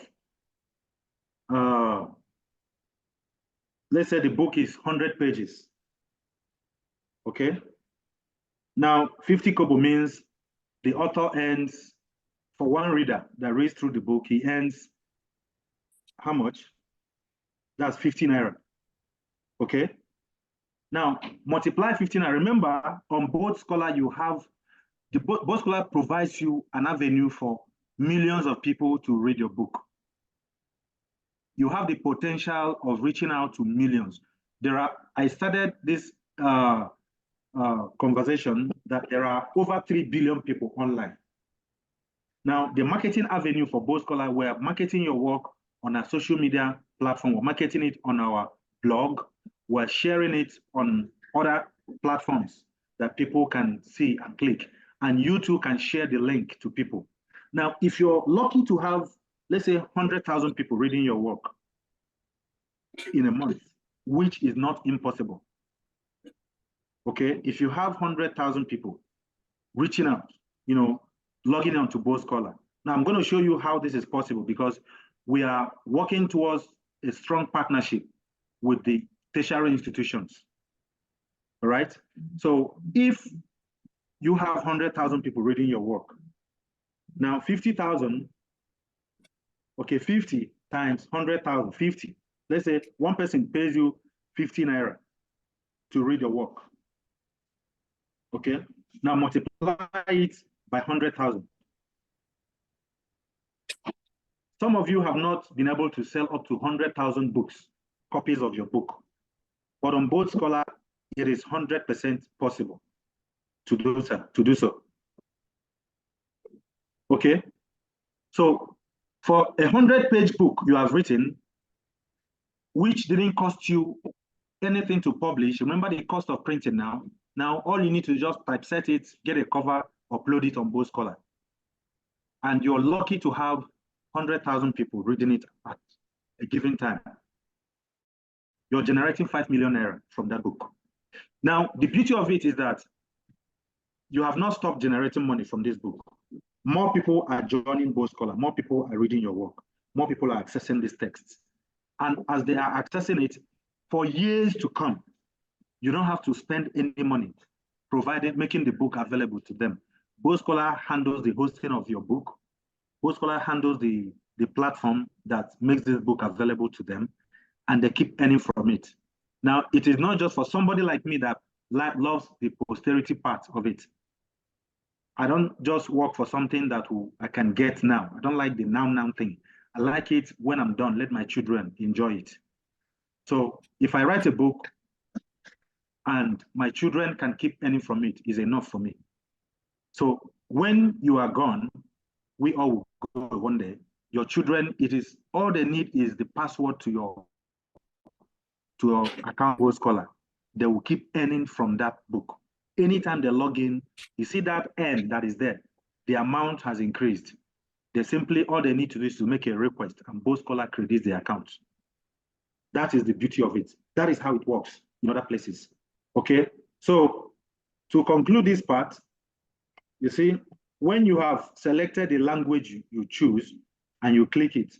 let's say the book is 100 pages, okay? Now, 50 kobo means the author earns, for one reader that reads through the book, he earns how much? That's 15 naira, okay? Now, multiply 15 naira. Remember, on Boldscholar, you have, the Boldscholar provides you an avenue for millions of people to read your book. You have the potential of reaching out to millions. I started this conversation that there are over 3 billion people online. Now, the marketing avenue for Boldscholar, we're marketing your work on a social media platform, we're marketing it on our blog, we're sharing it on other platforms that people can see and click, and you too can share the link to people. Now, if you're lucky to have, let's say, 100,000 people reading your work in a month, which is not impossible, okay? If you have 100,000 people reaching out, you know, logging on to Boldscholar. Now, I'm going to show you how this is possible because we are working towards a strong partnership with the tertiary institutions, all right? So if you have 100,000 people reading your work, now 50,000, okay, 50 times 100,000, 50. Let's say one person pays you 50 naira to read your work, okay? Now multiply it by 100,000. Some of you have not been able to sell up to 100,000 books, copies of your book. But on Boldscholar, it is 100% possible to do so. Okay? So For a 100-page book you have written, which didn't cost you anything to publish, remember the cost of printing now. Now, all you need to just typeset it, get a cover, upload it on Boldscholar. And you're lucky to have 100,000 people reading it at a given time. You're generating 5 million naira from that book. Now, the beauty of it is that you have not stopped generating money from this book. More people are joining Boldscholar. More people are reading your work. More people are accessing these texts. And as they are accessing it, for years to come, you don't have to spend any money making the book available to them. Boldscholar handles the hosting of your book. Boldscholar handles the platform that makes this book available to them, and they keep earning from it. Now, it is not just for somebody like me that loves the posterity part of it. I don't just work for something that I can get now. I don't like the now thing. I like it when I'm done. Let my children enjoy it. So if I write a book and my children can keep earning from it, is enough for me. So when you are gone, we all will go one day. Your children, all they need is the password to your account Boldscholar. They will keep earning from that book. Anytime they log in, you see that N that is there, the amount has increased. All they need to do is to make a request, and Boldscholar credits the account. That is the beauty of it. That is how it works in other places. Okay, so to conclude this part, you see, when you have selected the language you choose and you click it,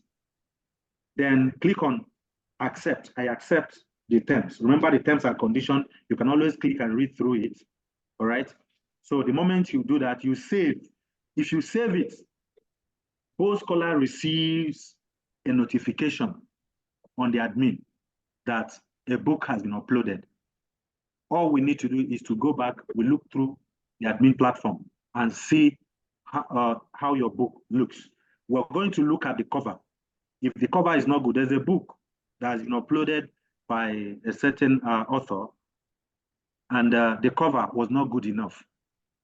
then click on accept. I accept the terms. Remember, the terms are conditioned. You can always click and read through it. All right. So the moment you do that, you save. If you save it, Boldscholar receives a notification on the admin that a book has been uploaded. All we need to do is to go back, we look through the admin platform and see how your book looks. We're going to look at the cover. If the cover is not good, there's a book that has been uploaded by a certain author, and the cover was not good enough.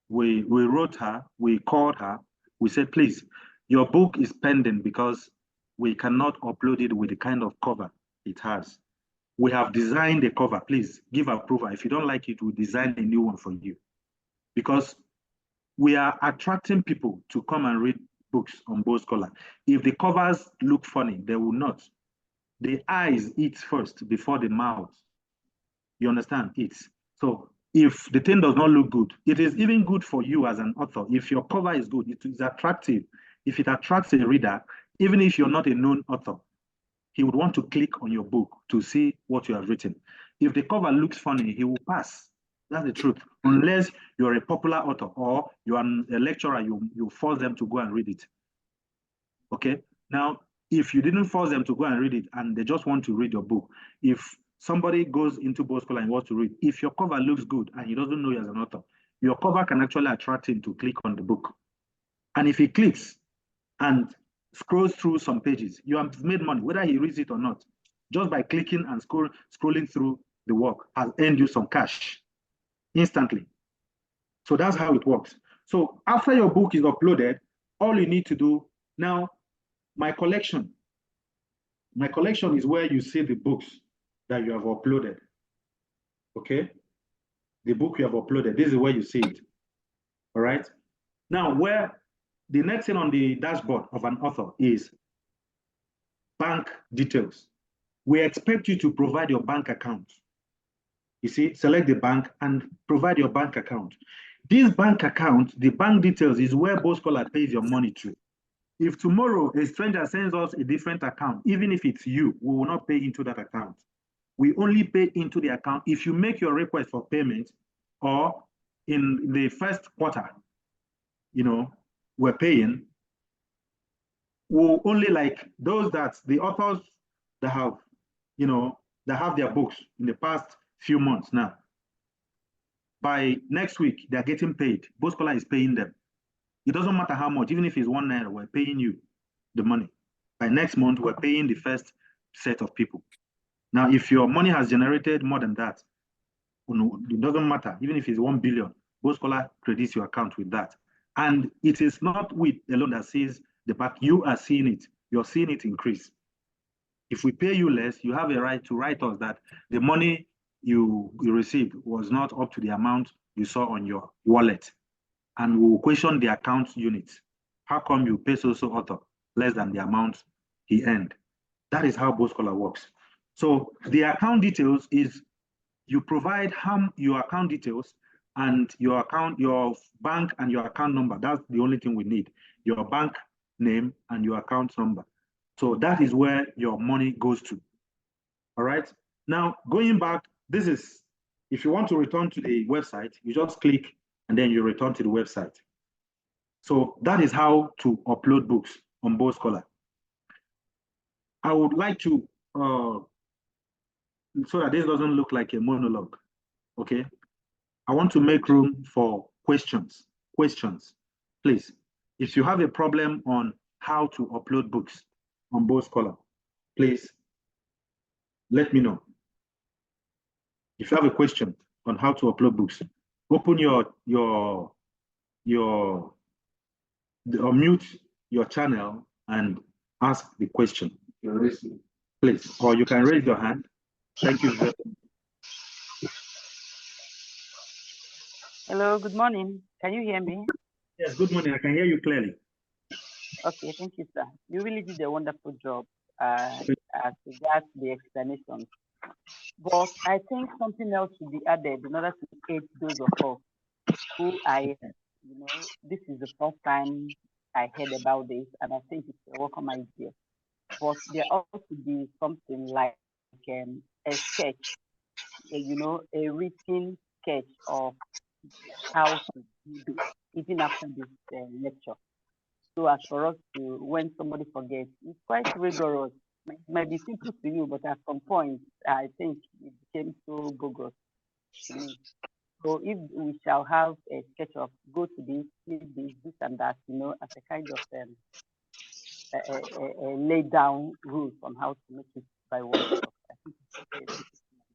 We wrote her, we called her, we said, please, your book is pending because we cannot upload it with the kind of cover it has. We have designed a cover, please give approval. If you don't like it, we'll design a new one for you. Because we are attracting people to come and read books on Boldscholar. If the covers look funny, they will not. The eyes eat first before the mouth. You understand? Eats. So if the thing does not look good, it is even good for you as an author. If your cover is good, it is attractive. If it attracts a reader, even if you're not a known author, he would want to click on your book to see what you have written. If the cover looks funny, he will pass. That's the truth. Unless you're a popular author or you are a lecturer, you force them to go and read it. Okay? Now, if you didn't force them to go and read it and they just want to read your book, if somebody goes into Boldscholar and wants to read, if your cover looks good and he doesn't know you as an author, your cover can actually attract him to click on the book. And if he clicks and scrolls through some pages, you have made money, whether he reads it or not, just by clicking and scrolling through the work has earned you some cash instantly. So that's how it works. So after your book is uploaded, all you need to do now, my collection is where you see the books that you have uploaded. Okay? The book you have uploaded, this is where you see it. All right? Now, where the next thing on the dashboard of an author is bank details. We expect you to provide your bank account. You see, select the bank and provide your bank account. This bank account, the bank details is where Boldscholar pays your money to. If tomorrow a stranger sends us a different account, even if it's you, we will not pay into that account. We only pay into the account if you make your request for payment, or in the first quarter, we're paying. We'll only like those that the authors that have, that have their books in the past few months now. By next week, they're getting paid. Boldscholar is paying them. It doesn't matter how much, even if it's 1 naira, we're paying you the money. By next month, we're paying the first set of people. Now, if your money has generated more than that, it doesn't matter, even if it's 1 billion, Boldscholar credits your account with that. And it is not with alone that sees the back, you are seeing it. you're seeing it increase. If we pay you less, you have a right to write us that the money you received was not up to the amount you saw on your wallet. And we will question the account unit. How come you pay so author less than the amount he earned? That is how Boldscholar works. So the account details is you provide your account details and your bank and your account number. That's the only thing we need. Your bank name and your account number. So that is where your money goes to. All right. Now, going back, this is, if you want to return to the website, you just click and then you return to the website. So that is how to upload books on Boldscholar. I would like to, so that this doesn't look like a monologue, okay? I want to make room for questions. Please. If you have a problem on how to upload books on Boldscholar, please let me know. If you have a question on how to upload books, open unmute your channel and ask the question. Please, or you can raise your hand. Thank you very much. Hello, good morning. Can you hear me? Yes, good morning. I can hear you clearly. Okay, thank you, sir. You really did a wonderful job as regards the explanation. But I think something else should be added in order to aid those of us who this is the first time I heard about this, and I think it's a welcome idea. But there ought to be something like a sketch, a written sketch of how to do this, even after this lecture. So as for us to, when somebody forgets, it's quite rigorous. It might be simple to you, but at some point, I think it became so bogus to me. So if we shall have a sketch of go to this and that, as a kind of a laid down rules on how to make it by oneself.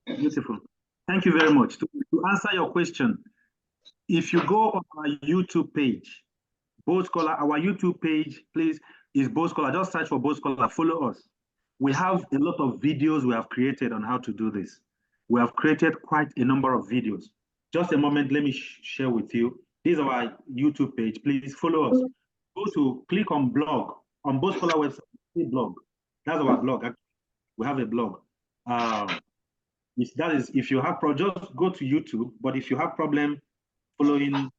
Beautiful. Thank you very much. To answer your question, if you go on our YouTube page, Boldscholar, our YouTube page, please, is Boldscholar. Just search for Boldscholar, follow us. We have a lot of videos we have created on how to do this. We have created quite a number of videos. Just a moment, let me share with you. This is our YouTube page. Please follow us. Go to click on blog on Boldscholar website. Blog. That's our blog. We have a blog. If you have problems, just go to YouTube. But if you have problem following,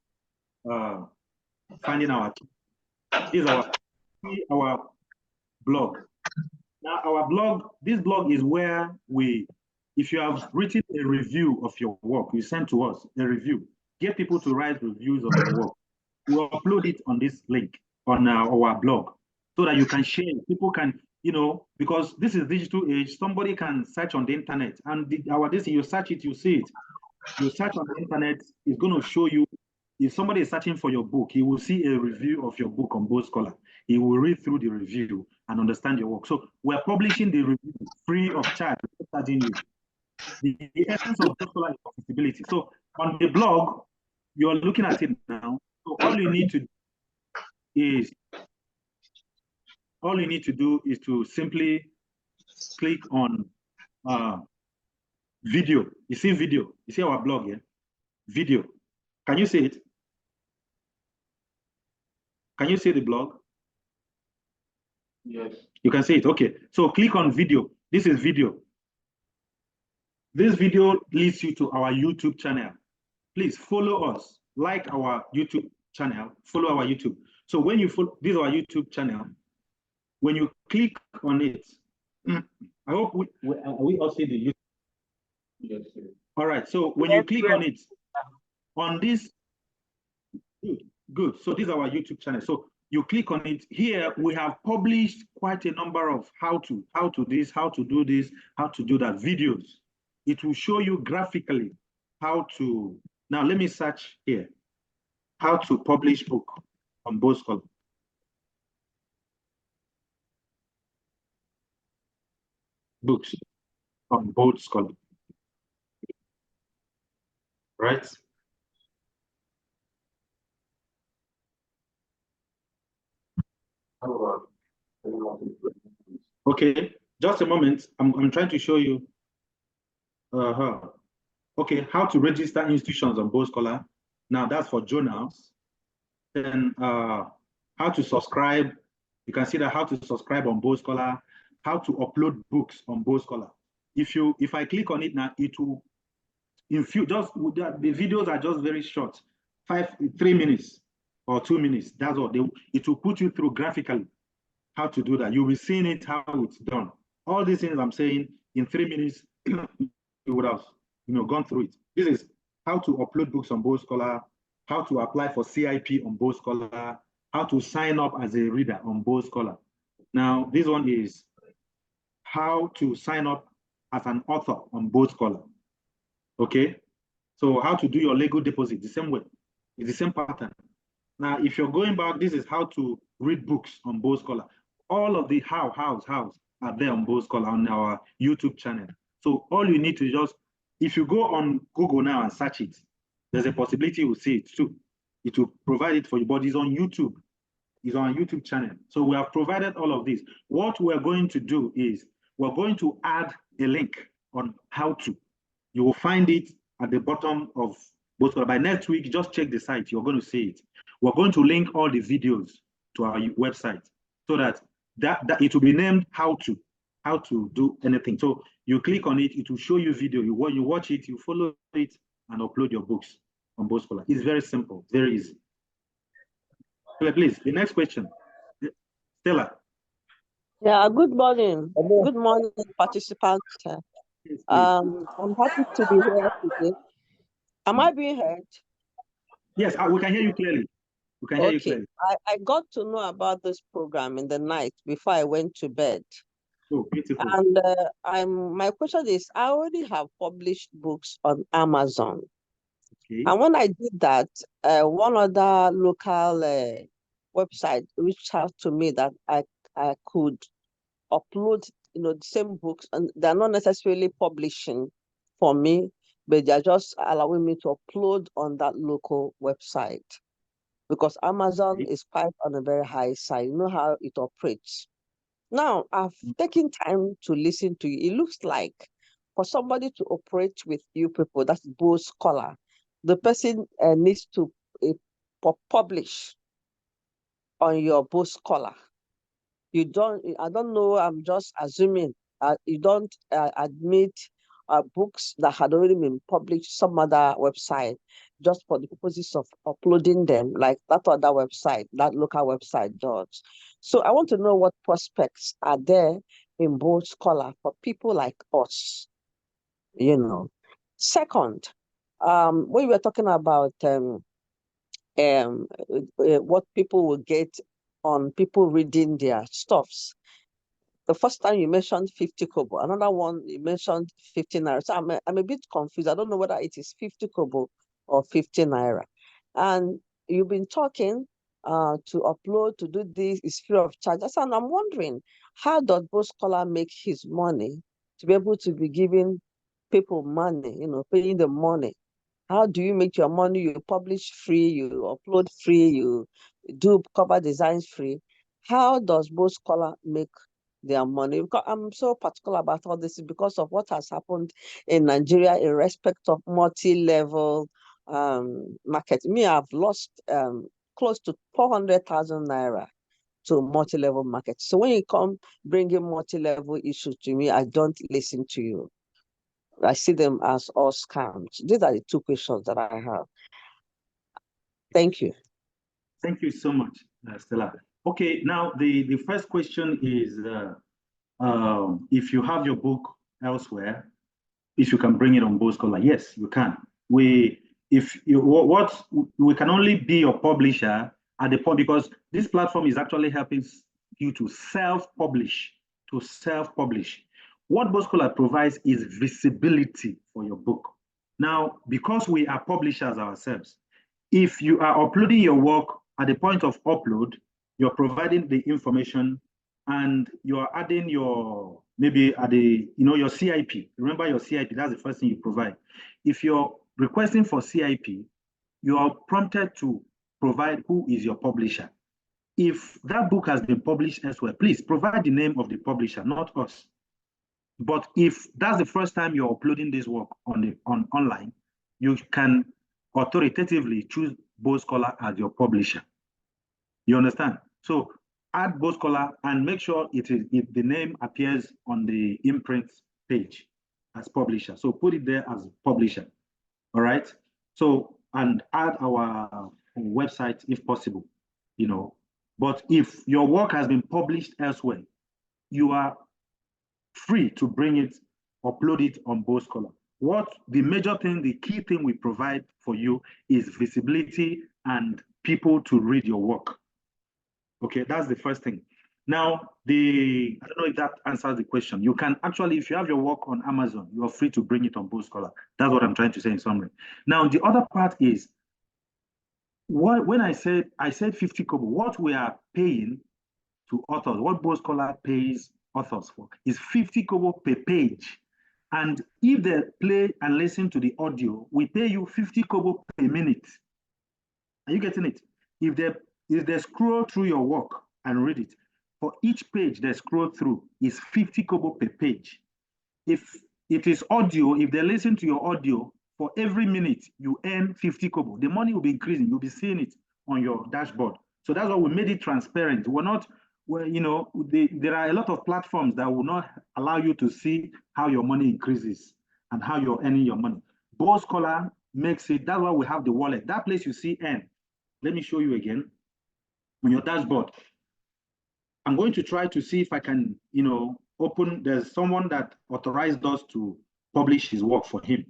finding this is our blog. Now our blog, this blog is where if you have written a review of your work, you send to us a review. Get people to write reviews of your work. We'll upload it on this link on our blog so that you can share. People can, because this is digital age, somebody can search on the internet and you search it, you see it. You search on the internet, it's going to show you. If somebody is searching for your book, he will see a review of your book on Boldscholar. He will read through the review and understand your work. So we're publishing the review free of charge, charging you. The essence of Boldscholar is accessibility. So on the blog, you're looking at it now. So all you need to do is to simply click on video. You see video. You see our blog here? Video. Can you see it? Can you see the blog? Yes. You can see it. Okay. So click on video. This is video. This video leads you to our YouTube channel. Please follow us. Like our YouTube channel. Follow our YouTube. So when you follow, this is our YouTube channel. When you click on it, I hope we all see the YouTube. Yes. All right. So when you click on it, on this, good. So this is our YouTube channel. So you click on it. Here we have published quite a number of how to do this, how to do that videos. It will show you graphically how to. Now let me search here. How to publish book on Boldscholar. Books on Boldscholar. Right? Okay, just a moment. I'm trying to show you. Okay, how to register institutions on Boldscholar. Now that's for journals. Then how to subscribe. You can see that how to subscribe on Boldscholar, how to upload books on Boldscholar. If I click on it now, it will in few just the videos are just very short, 3 minutes or 2 minutes. That's all. It will put you through graphically how to do that. You'll be seeing it how it's done. All these things I'm saying in 3 minutes, you would have gone through it. This is how to upload books on Boldscholar, how to apply for CIP on Boldscholar, how to sign up as a reader on Boldscholar. Now, this one is how to sign up as an author on Boldscholar. Okay, so how to do your Lego deposit the same way, it's the same pattern. Now, if you're going back, this is how to read books on Boldscholar. All of the hows are there on Boldscholar on our YouTube channel. So all you need to just, if you go on Google now and search it, there's a possibility you'll see it too. It will provide it for you, but it's on YouTube. It's on our YouTube channel. So we have provided all of this. What we're going to do is we're going to add a link on how to. You will find it at the bottom of Boldscholar. By next week, just check the site. You're going to see it. We're going to link all the videos to our website so that it will be named how to do anything. So you click on it, it will show you video. You watch it, you follow it, and upload your books on Boldscholar. It's very simple, very easy. Please, the next question. Stella. Yeah, good morning. Good morning, participants. I'm happy to be here today. Am I being heard? Yes, we can hear you clearly. We can hear you clearly. I got to know about this program in the night before I went to bed. Oh, beautiful. And my question is, I already have published books on Amazon. Okay. And when I did that, one other local website reached out to me that I could upload, the same books, and they're not necessarily publishing for me, but they're just allowing me to upload on that local website because Amazon is quite on a very high side. You know how it operates. Now, I've taken time to listen to you. It looks like for somebody to operate with you people, that's Boldscholar, the person needs to publish on your Boldscholar. I don't know, I'm just assuming you don't admit books that had already been published some other website just for the purposes of uploading them, like that other website, that local website does. So I want to know what prospects are there in Boldscholar for people like us, Second, when we were talking about what people will get on people reading their stuffs. The first time you mentioned 50 kobo, another one you mentioned 50 naira. So I'm a bit confused. I don't know whether it is 50 kobo or 50 naira. And you've been talking to upload, to do this is free of charge. And I'm wondering, how does Boldscholar make his money to be able to be giving people money, paying them money? How do you make your money? You publish free, you upload free, you do cover designs free. How does Boldscholar make their money? Because I'm so particular about all this because of what has happened in Nigeria in respect of multi-level market. I've lost close to 400,000 naira to multi-level market. So when you come bringing multi-level issues to me, I don't listen to you. I see them as all scams. These are the two questions that I have. Thank you. Thank you so much, Stella. Okay, now the first question is if you have your book elsewhere, if you can bring it on Boldscholar. Yes, you can. We can only be your publisher at the point, because this platform is actually helping you to self-publish. What Boldscholar provides is visibility for your book. Now, because we are publishers ourselves, if you are uploading your work at the point of upload, you're providing the information and you're adding your, maybe at the, your CIP. Remember your CIP, that's the first thing you provide. If you're requesting for CIP, you are prompted to provide who is your publisher. if that book has been published elsewhere, please provide the name of the publisher, not us. But if that's the first time you're uploading this work on online, you can authoritatively choose Boldscholar as your publisher. You understand? So add Boldscholar and make sure the name appears on the imprint page as publisher. So put it there as publisher. All right. So and add our website if possible, you know. But if your work has been published elsewhere, you are free to bring it, upload it on Boldscholar. What the major thing, the key thing we provide for you is visibility and people to read your work. Okay, that's the first thing. Now, I don't know if that answers the question. You can actually, if you have your work on Amazon, you are free to bring it on Boldscholar. That's what I'm trying to say in summary. Now, the other part is, when I said 50 kobo, what we are paying to authors, what Boldscholar pays authors for is 50 kobo per page. And if they play and listen to the audio, we pay you 50 kobo per minute. Are you getting it? If they scroll through your work and read it, for each page they scroll through is 50 kobo per page. If it is audio, if they listen to your audio, for every minute you earn 50 kobo. The money will be increasing. You'll be seeing it on your dashboard. So that's why we made it transparent. We're not, well, you know, there are a lot of platforms that will not allow you to see how your money increases and how you're earning your money. Boldscholar makes it, that's why we have the wallet. That place you see earn. Let me show you again on your dashboard. I'm going to try to see if I can, you know, there's someone that authorized us to publish his work for him,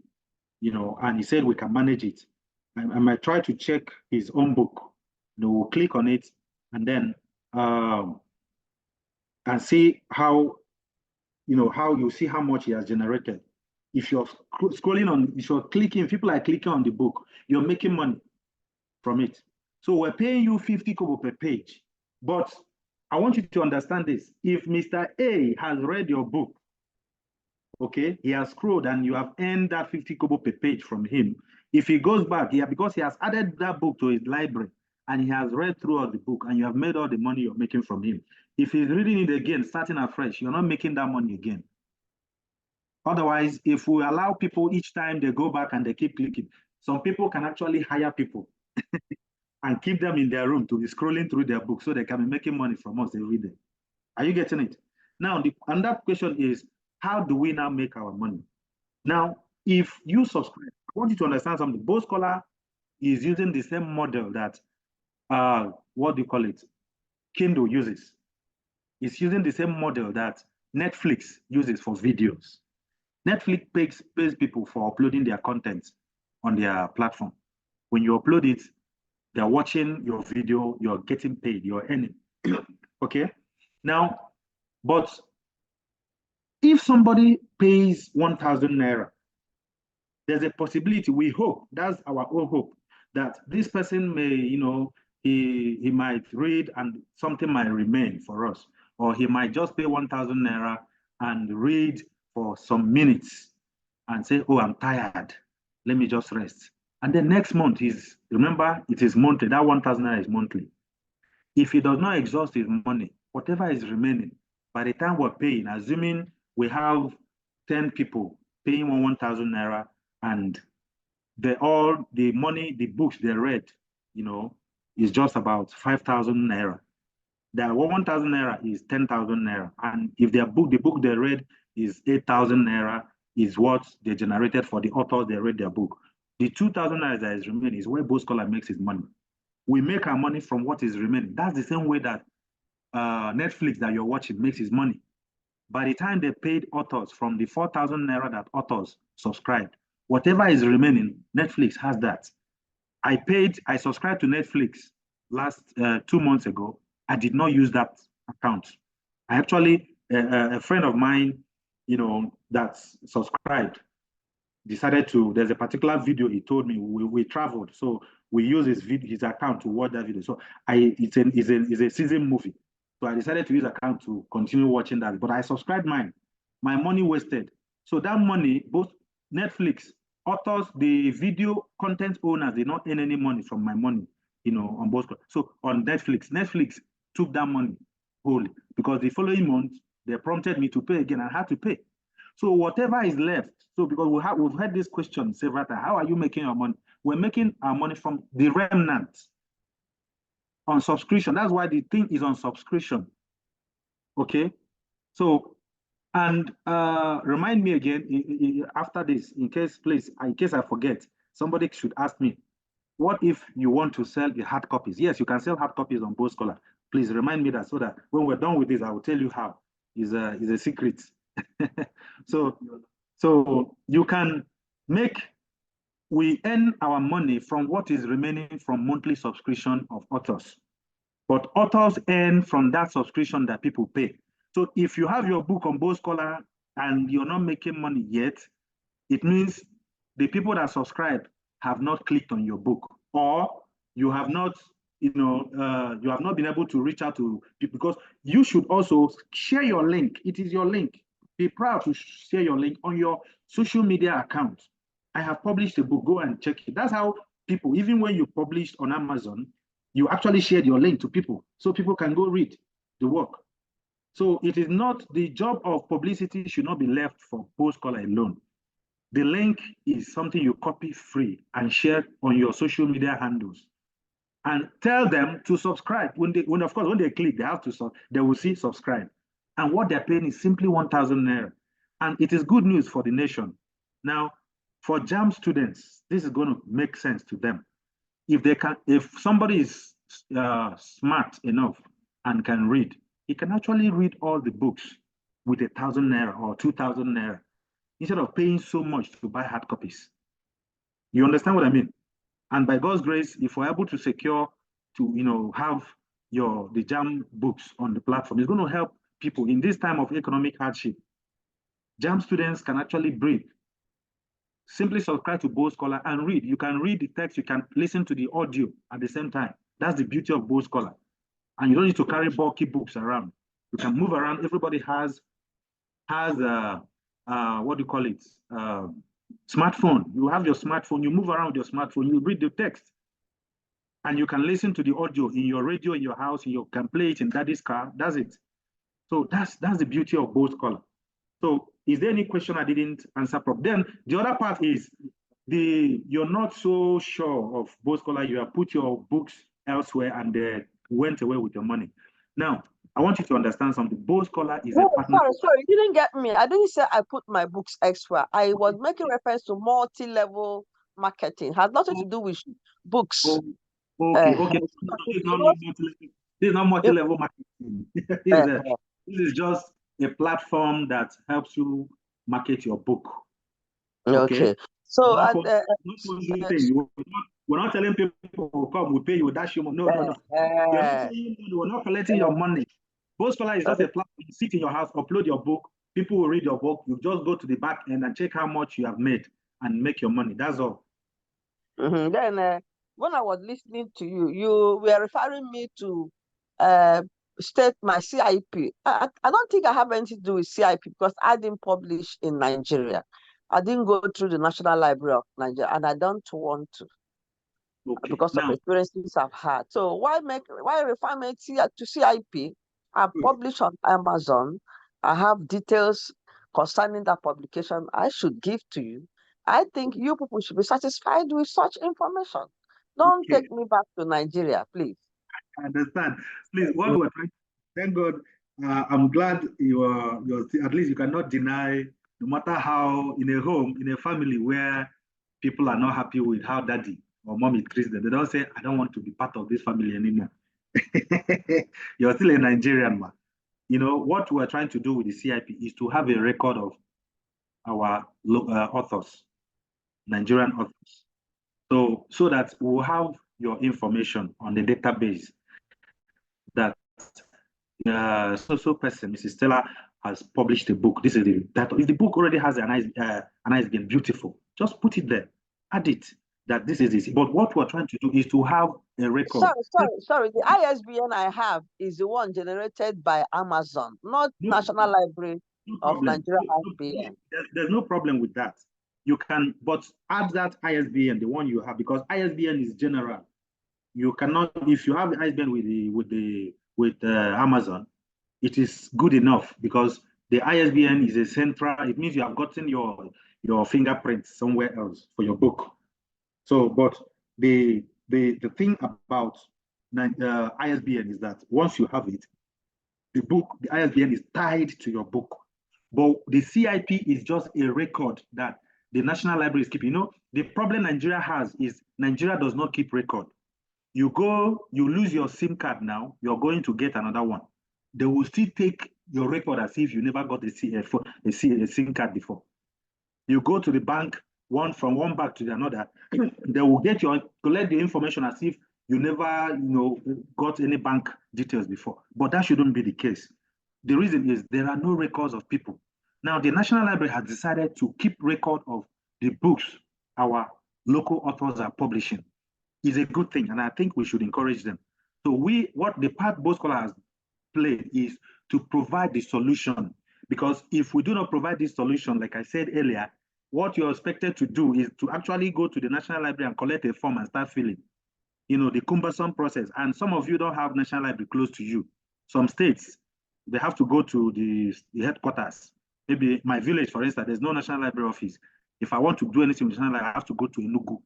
you know, and he said we can manage it. I might try to check his own book. You know, we'll click on it and then and see how, you know, how you see how much he has generated. If you're scrolling on, if you're clicking, people are clicking on the book, you're making money from it. So we're paying you 50 kobo per page. But I want you to understand this. If Mr. A has read your book, okay, he has scrolled and you have earned that 50 kobo per page from him. If he goes back here, because he has added that book to his library and he has read throughout the book and you have made all the money you're making from him. If he's reading it again, starting afresh, you're not making that money again. Otherwise, if we allow people each time they go back and they keep clicking, some people can actually hire people and keep them in their room to be scrolling through their book so they can be making money from us every day. Are you getting it? Now, another question is, how do we now make our money? Now, if you subscribe, I want you to understand something. Boldscholar is using the same model that, what do you call it? Kindle uses. It's using the same model that Netflix uses for videos. Netflix pays people for uploading their content on their platform. When you upload it, they're watching your video, you're getting paid, you're earning. Okay? Now, but if somebody pays 1,000 naira, there's a possibility, we hope, that's our own hope, that this person may, you know, he might read and something might remain for us. Or he might just pay 1,000 naira and read for some minutes and say, oh, I'm tired. Let me just rest. And then next month remember, it is monthly. That 1,000 naira is monthly. If he does not exhaust his money, whatever is remaining, by the time we're paying, assuming we have 10 people paying 1,000 naira and the money, the books they read, you know, is just about 5,000 naira. That 1,000 naira is 10,000 naira. And if the book they read is 8,000 naira, is what they generated for the authors they read their book. The 2,000 naira that is remaining is where Boldscholar makes his money. We make our money from what is remaining. That's the same way that Netflix that you're watching makes his money. By the time they paid authors from the 4,000 naira that authors subscribed, whatever is remaining, Netflix has that. I subscribed to Netflix last 2 months ago. I did not use that account. I actually, a friend of mine, you know, that's subscribed, decided to, there's a particular video he told me, we traveled. So we use his account to watch that video. So it's a season movie. So I decided to use account to continue watching that. But I subscribed mine. My money wasted. So that money, both Netflix, authors, the video content owners, they not earn any money from my money, you know, on both. So on Netflix took that money wholly, because the following month they prompted me to pay again and I had to pay. So whatever is left, so because we've had this question several times, how are you making your money? We're making our money from the remnant on subscription. That's why the thing is on subscription. Okay, so and remind me again after this, in case, please, in case I forget, somebody should ask me, what if you want to sell the hard copies? Yes, you can sell hard copies on Boldscholar. Please remind me that, so that when we're done with this, I will tell you how. Is a secret. so you can we earn our money from what is remaining from monthly subscription of authors. But authors earn from that subscription that people pay. So if you have your book on Boldscholar and you're not making money yet, it means the people that subscribe have not clicked on your book, or you have not, you have not been able to reach out to people, because you should also share your link. It is your link. Be proud to share your link on your social media account. I have published a book. Go and check it. That's how people, even when you published on Amazon, you actually shared your link to people so people can go read the work. So it is not, the job of publicity should not be left for Boldscholar alone. The link is something you copy free and share on your social media handles, and tell them to subscribe. When of course, when they click, they have to, they will see subscribe. And what they're paying is simply 1,000 naira. And it is good news for the nation. Now, for JAM students, this is going to make sense to them. If somebody is smart enough and can read, he can actually read all the books with 1,000 naira or 2,000 naira, instead of paying so much to buy hard copies. You understand what I mean? And by God's grace, if we're able to secure to have the JAM books on the platform, it's going to help people in this time of economic hardship. JAM students can actually breathe. Simply subscribe to Boldscholar and read. You can read the text, you can listen to the audio at the same time. That's the beauty of Boldscholar. And you don't need to carry bulky books around. You can move around. Everybody has what do you call it? Smartphone. You have your smartphone, you move around with your smartphone, you read the text. And you can listen to the audio in your radio, in your house, you can play it in daddy's car. That's it. So that's the beauty of Boldscholar. So is there any question I didn't answer properly? Then the other part is you're not so sure of Boldscholar, you have put your books elsewhere and they went away with your money. Now, I want you to understand something. Boldscholar is a partner. Sorry, you didn't get me. I didn't say I put my books elsewhere. I was making reference to multi-level marketing. It has nothing to do with books. Okay. This is not multi-level marketing. This is just a platform that helps you market your book. Okay. So we're not telling people, come, we pay you, dash you. No. We're not collecting your money. Boldscholar is just a platform. You sit in your house, upload your book, people will read your book. You just go to the back end and check how much you have made and make your money. That's all. Then when I was listening to you, you were referring me to state my CIP. I don't think I have anything to do with CIP because I didn't publish in Nigeria. I didn't go through the National Library of Nigeria, and I don't want to because of experiences I've had. So why refer me to CIP? I publish on Amazon. I have details concerning that publication I should give to you. I think you people should be satisfied with such information. Don't take me back to Nigeria, please. I understand. Please, what we're trying, thank God, I'm glad you're at least you cannot deny, no matter how in a home, in a family where people are not happy with how daddy or mommy treats them, they don't say, I don't want to be part of this family anymore. You're still a Nigerian man. What we're trying to do with the CIP is to have a record of our authors, Nigerian authors. So that we'll have your information on the database that so person, Mrs. Stella, has published a book. This is that. If the book already has an ISBN, beautiful, just put it there, add it. That this is it. But what we're trying to do is to have a record. Sorry. The ISBN I have is the one generated by Amazon, not National Library of Nigeria ISBN. There's no problem with that. You can, but add that ISBN, the one you have, because ISBN is general. You cannot, if you have the ISBN with with Amazon, it is good enough because the ISBN is a central. It means you have gotten your fingerprints somewhere else for your book. So, but the thing about ISBN is that once you have it, the ISBN is tied to your book. But the CIP is just a record that the National Library is keeping. You know, the problem Nigeria has is Nigeria does not keep record. You lose your SIM card now, you're going to get another one. They will still take your record as if you never got a SIM card before. You go to the bank, from one bank to another, they will collect the information as if you never, got any bank details before. But that shouldn't be the case. The reason is there are no records of people. Now, the National Library has decided to keep record of the books our local authors are publishing. Is a good thing, and I think we should encourage them. So what the part Boldscholar has played is to provide the solution, because if we do not provide this solution, like I said earlier, what you're expected to do is to actually go to the National Library and collect a form and start filling, the cumbersome process. And some of you don't have National Library close to you. Some states, they have to go to the headquarters. Maybe my village, for instance, there's no National Library office. If I want to do anything with National Library, I have to go to Enugu,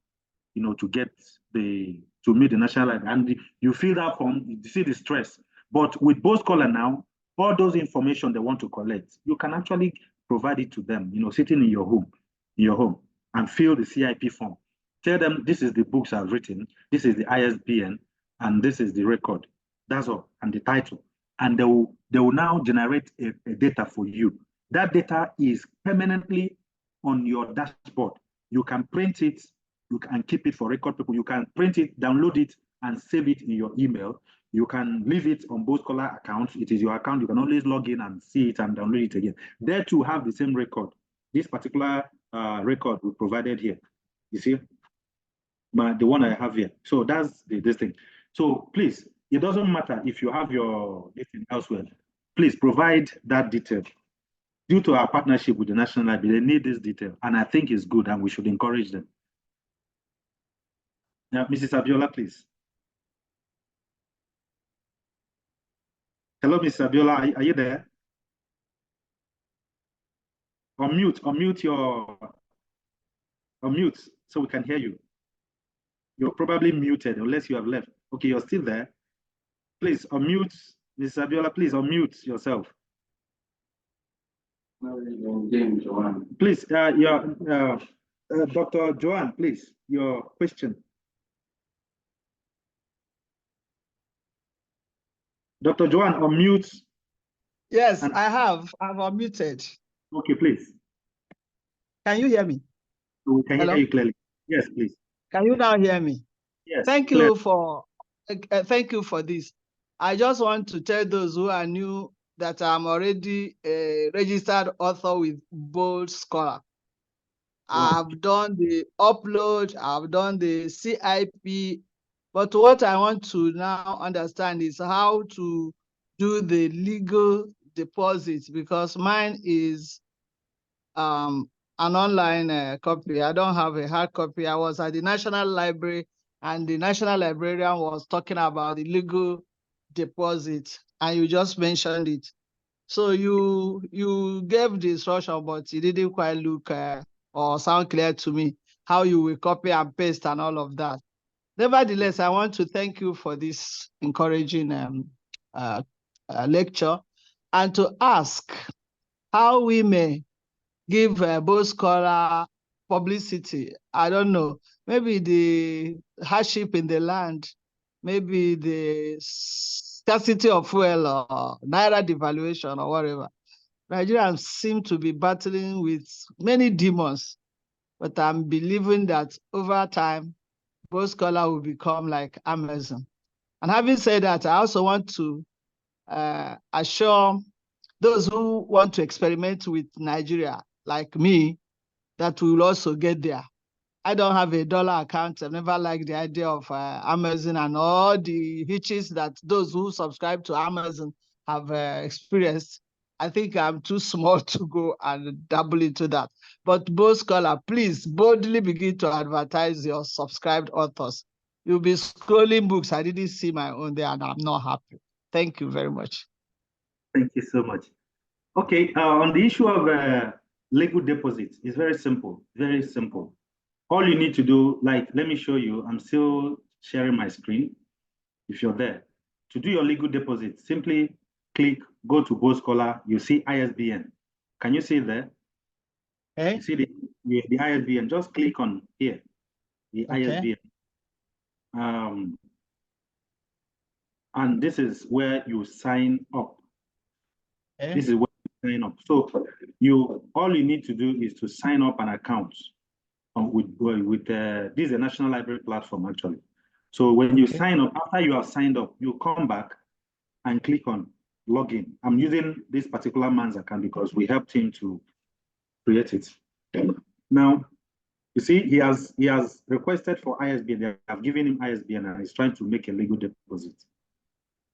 to meet the National Library. And you fill that form, you see the stress. But with Boldscholar now, all those information they want to collect, you can actually provide it to them, sitting in your home, and fill the CIP form. Tell them this is the books I've written, this is the ISBN, and this is the record. That's all, and the title. And they will now generate a data for you. That data is permanently on your dashboard. You can print it, you can keep it for record people. You can print it, download it, and save it in your email. You can leave it on Boldscholar account. It is your account. You can always log in and see it and download it again. There to have the same record. This particular record we provided here. You see, the one I have here. So that's this thing. So please, it doesn't matter if you have your thing elsewhere. Please provide that detail. Due to our partnership with the National Library, they need this detail, and I think it's good, and we should encourage them. Now, Mrs. Abiola, please. Hello, Mrs. Abiola, are you there? Unmute so we can hear you. You're probably muted unless you have left. Okay, you're still there. Please unmute, Mrs. Abiola, please unmute yourself. Please, Dr. Joanne, please, your question. Dr. Joanne, unmute. Yes, I have. I've unmuted. Okay, please. Can you hear me? We can hear you clearly. Yes, please. Can you now hear me? Yes. Thank you for this. I just want to tell those who are new that I'm already a registered author with Boldscholar. I've done the upload, I've done the CIP, but what I want to now understand is how to do the legal deposits, because mine is an online copy. I don't have a hard copy. I was at the National Library and the National Librarian was talking about the legal deposit, and you just mentioned it. So you gave the instruction, but it didn't quite look or sound clear to me how you will copy and paste and all of that. Nevertheless, I want to thank you for this encouraging lecture, and to ask how we may give Boldscholar publicity. I don't know, maybe the hardship in the land, maybe the scarcity of fuel or naira devaluation or whatever. Nigerians seem to be battling with many demons, but I'm believing that over time, Boldscholar will become like Amazon. And having said that, I also want to assure those who want to experiment with Nigeria, like me, that we will also get there. I don't have a dollar account. I've never liked the idea of Amazon and all the hitches that those who subscribe to Amazon have experienced. I think I'm too small to go and dabble into that. But Boldscholar, please boldly begin to advertise your subscribed authors. You'll be scrolling books. I didn't see my own there and I'm not happy. Thank you very much. Thank you so much. Okay, on the issue of legal deposits, it's very simple, very simple. All you need to do, like, let me show you, I'm still sharing my screen. If you're there, to do your legal deposit, simply click, go to Boldscholar, you see ISBN. Can you see it there? Okay. You see the ISBN, just click on here, the ISBN. And this is where you sign up. Okay. This is where you sign up. So all you need to do is to sign up an account with this is a National Library platform actually. So when you sign up, after you have signed up, you come back and click on login. I'm using this particular man's account because we helped him to create it. Now, you see, he has requested for ISBN. They have given him ISBN and he's trying to make a legal deposit.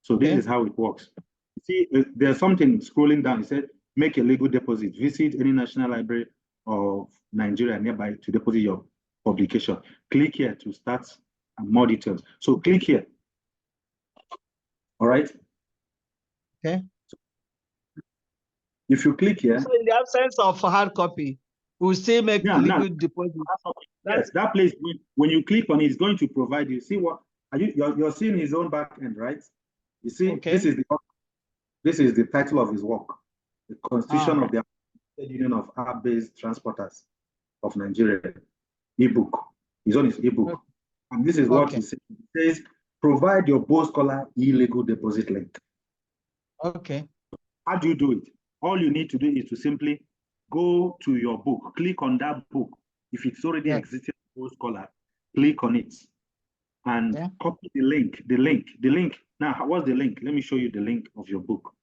So this is how it works. You see, there's something scrolling down. It said, make a legal deposit. Visit any National Library of Nigeria nearby to deposit your publication. Click here to start more details. So click here. All right. Okay. If you click here. So in the absence of hard copy, we'll still make legal deposit. Yes, that place, when you click on it, it's going to provide you. See what you're seeing his own back end, right? You see, this is the title of his work, the Constitution of the Union of App-Based Transporters of Nigeria, ebook. He's on his ebook, and this is what he says. It says, provide your Boldscholar illegal deposit link. Okay. How do you do it? All you need to do is to simply go to your book, click on that book. If it's already existing in Boldscholar, click on it and copy the link. The link. Now, what's the link? Let me show you the link of your book.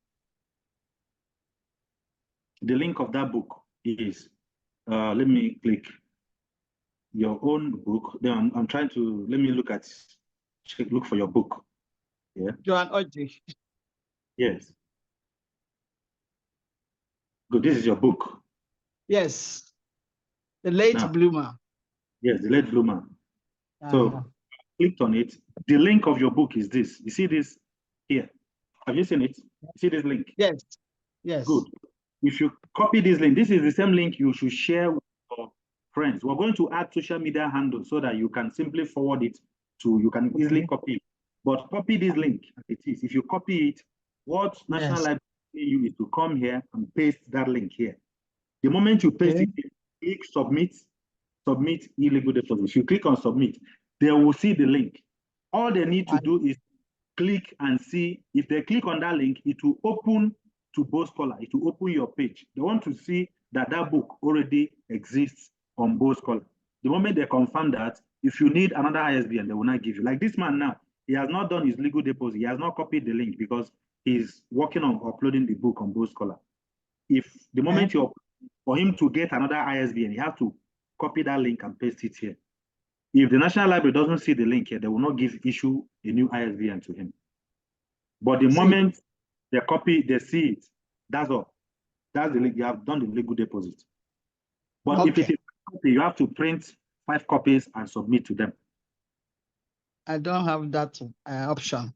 The link of that book is, let me click your own book. Then I'm trying to, let me look for your book. Yeah. Joan Oji. Yes. Good. This is your book. Yes. The Late Bloomer. Yes, the Late Bloomer. So clicked on it. The link of your book is this. You see this here? Have you seen it? You see this link? Yes. Yes. Good. If you copy this link, this is the same link you should share with your friends. We're going to add social media handles so that you can simply forward it to, you can easily copy it. But copy this link as it is. If you copy it, what National Library you is to come here and paste that link here. The moment you paste it, click submit illegal deposit. If you click on submit, they will see the link. All they need to do is click and see. If they click on that link, it will open to Boldscholar. It will open your page. They want to see that that book already exists on Boldscholar. The moment they confirm that, if you need another ISBN, they will not give you. Like this man now, he has not done his legal deposit. He has not copied the link because he's working on uploading the book on Boldscholar. If the moment for him to get another ISBN, he has to copy that link and paste it here. If the National Library doesn't see the link here, they will not issue a new ISBN to him. But the moment they copy, they see it, that's all. That's the link. You have done the legal deposit. But if it is copy, you have to print 5 copies and submit to them. I don't have that option.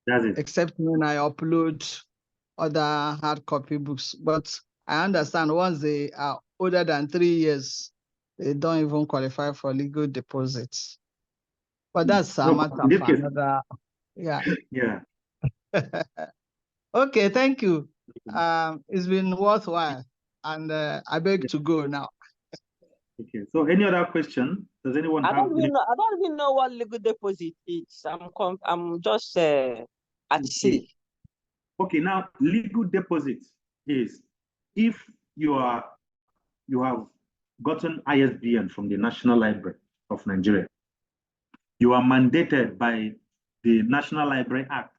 That's it. Except when I upload other hard copy books. But I understand once they are older than 3 years, they don't even qualify for legal deposits. But that's a matter of another. Yeah. Yeah. Okay, thank you. It's been worthwhile, and I beg to go now. Okay. So, any other question? Does anyone have? I don't even know what legal deposit is. I'm just at sea. Okay. Now, legal deposit is if you have gotten ISBN from the National Library of Nigeria, you are mandated by the National Library Act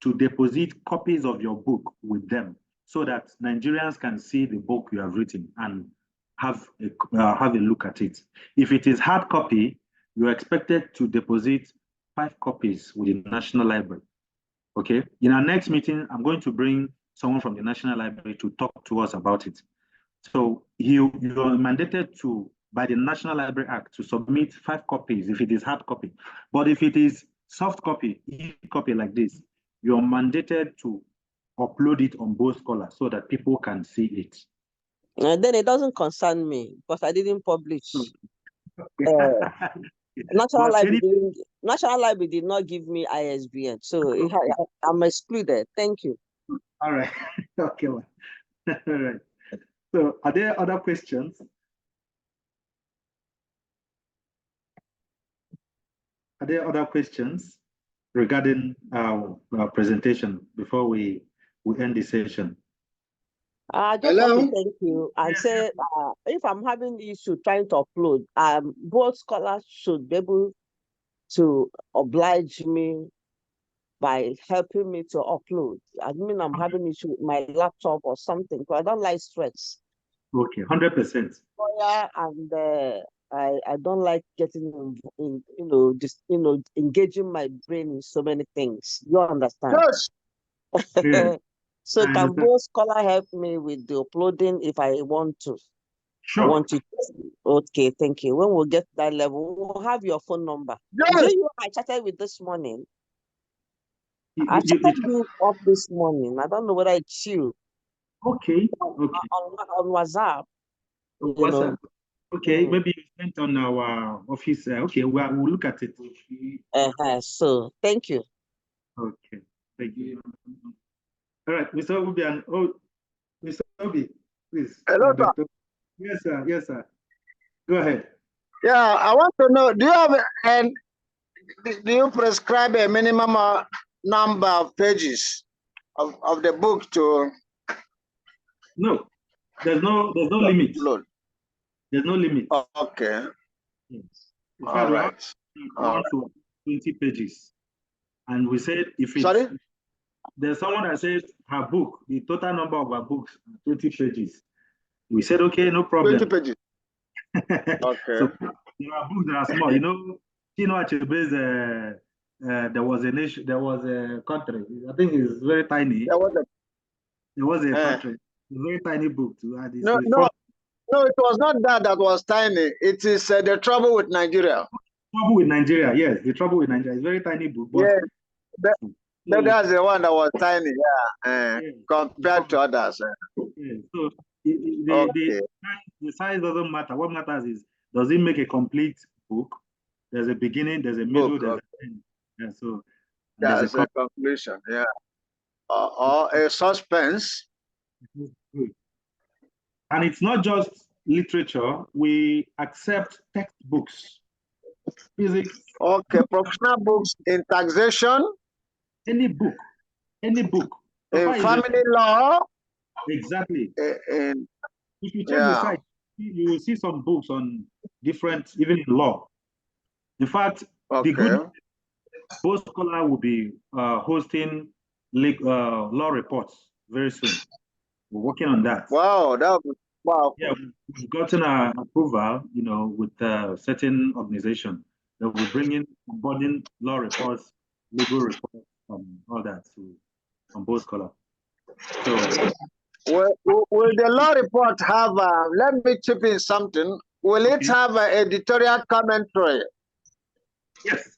to deposit copies of your book with them so that Nigerians can see the book you have written and have a look at it. If it is hard copy, you're expected to deposit 5 copies with the National Library. Okay. In our next meeting, I'm going to bring someone from the National Library to talk to us about it. So you are mandated to, by the National Library Act, to submit 5 copies if it is hard copy. But if it is soft copy, e-copy like this, you're mandated to upload it on Boldscholar so that people can see it. And then it doesn't concern me because I didn't publish. National Library did not give me ISBN, so I'm excluded. Thank you. All right. Okay. All right. So, are there other questions? Are there other questions regarding our presentation before we end the session? I just want to thank you and say if I'm having issue trying to upload, Boldscholar should be able to oblige me by helping me to upload. I mean, I'm having issue with my laptop or something, so I don't like stress. Okay, 100%. And I don't like getting in, engaging my brain in so many things. You understand? Yes. Yeah. So can Boldscholar help me with the uploading if I want to? Sure. I want you to. Okay, thank you. When we'll get to that level, we'll have your phone number. Yes. Is it you I chatted with this morning? I chatted you up this morning. I don't know whether it's you. Okay. On WhatsApp. WhatsApp. Okay, maybe you sent on our office. Okay, we'll look at it. So thank you. Okay, thank you. All right, Mr. Obi, Mr. Obi, please. Hello, sir. Yes, sir. Yes, sir. Go ahead. Yeah, I want to know, do you prescribe a minimum number of pages of the book to? No, there's no limit. Upload. There's no limit. Okay. Yes. All right. 20 pages. And we said if it's... Sorry? There's someone that says her book, the total number of her books, 20 pages. We said, okay, no problem. 20 pages. Okay. So there are books that are small. Achebe's, there was a nation, there was a country. I think it's very tiny. There was a country. A very tiny book to add this. No, it was not that was tiny. It is the trouble with Nigeria. Trouble with Nigeria, yes. The trouble with Nigeria. It's a very tiny book. But that's the one that was tiny, compared to others. Yeah. So the size doesn't matter. What matters is, does it make a complete book? There's a beginning, there's a middle, there's an end. Yeah, so there's a conclusion, or a suspense. And it's not just literature. We accept textbooks, physics. Okay, professional books in taxation. Any book. In family law. Exactly. If you check the site, you will see some books on different, even in law. In fact, the good Boldscholar will be hosting law reports very soon. We're working on that. Wow, that was wow. Yeah, we've gotten an approval, with a certain organization that will bring in onboarding law reports, legal reports, all that on Boldscholar. So, will the law report have? Let me chip in something. Will it have an editorial commentary? Yes.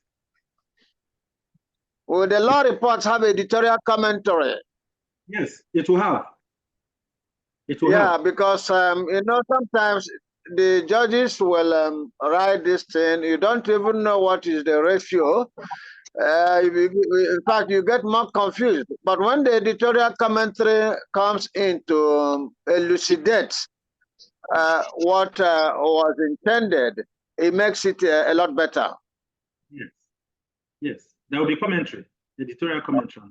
Will the law reports have editorial commentary? Yes, it will have. Because sometimes the judges will write this thing. You don't even know what is the ratio. In fact, you get more confused. But when the editorial commentary comes in to elucidate what was intended, it makes it a lot better. Yes. There will be commentary, editorial commentary.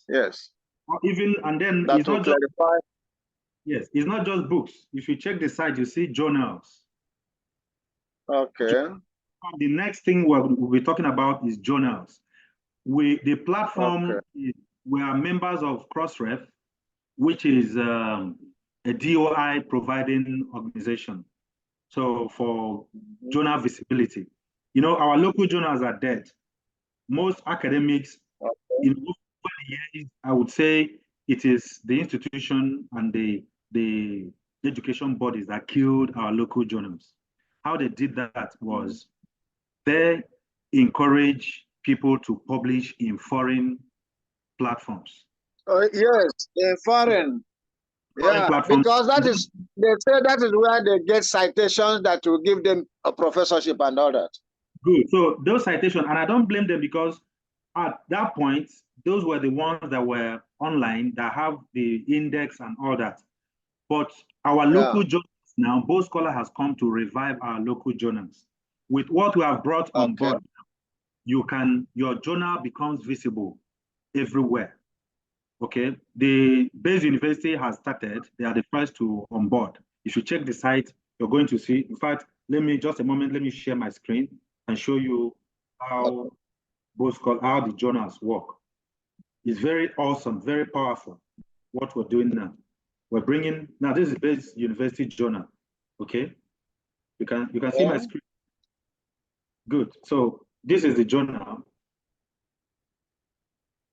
Yes. And then that it's will not clarify. Yes, it's not just books. If you check the site, you see journals. Okay. The next thing we'll be talking about is journals. The platform, we are members of Crossref, which is a DOI providing organization. So for journal visibility, our local journals are dead. Most academics, in over the years, I would say it is the institution and the education bodies that killed our local journals. How they did that was they encourage people to publish in foreign platforms. Yes, foreign. Yeah, platforms. because they say that is where they get citations that will give them a professorship and all that. Good. So those citations, and I don't blame them because at that point, those were the ones that were online that have the index and all that. But our local journals now, Boldscholar has come to revive our local journals. With what we have brought on board, your journal becomes visible everywhere. Okay, the Base University has started. They are the first to onboard. If you check the site, you're going to see. In fact, let me share my screen and show you how how the journals work. It's very awesome, very powerful. What we're doing now, we're bringing now. This is Base University journal. Okay, you can see my screen. Good. So this is the journal.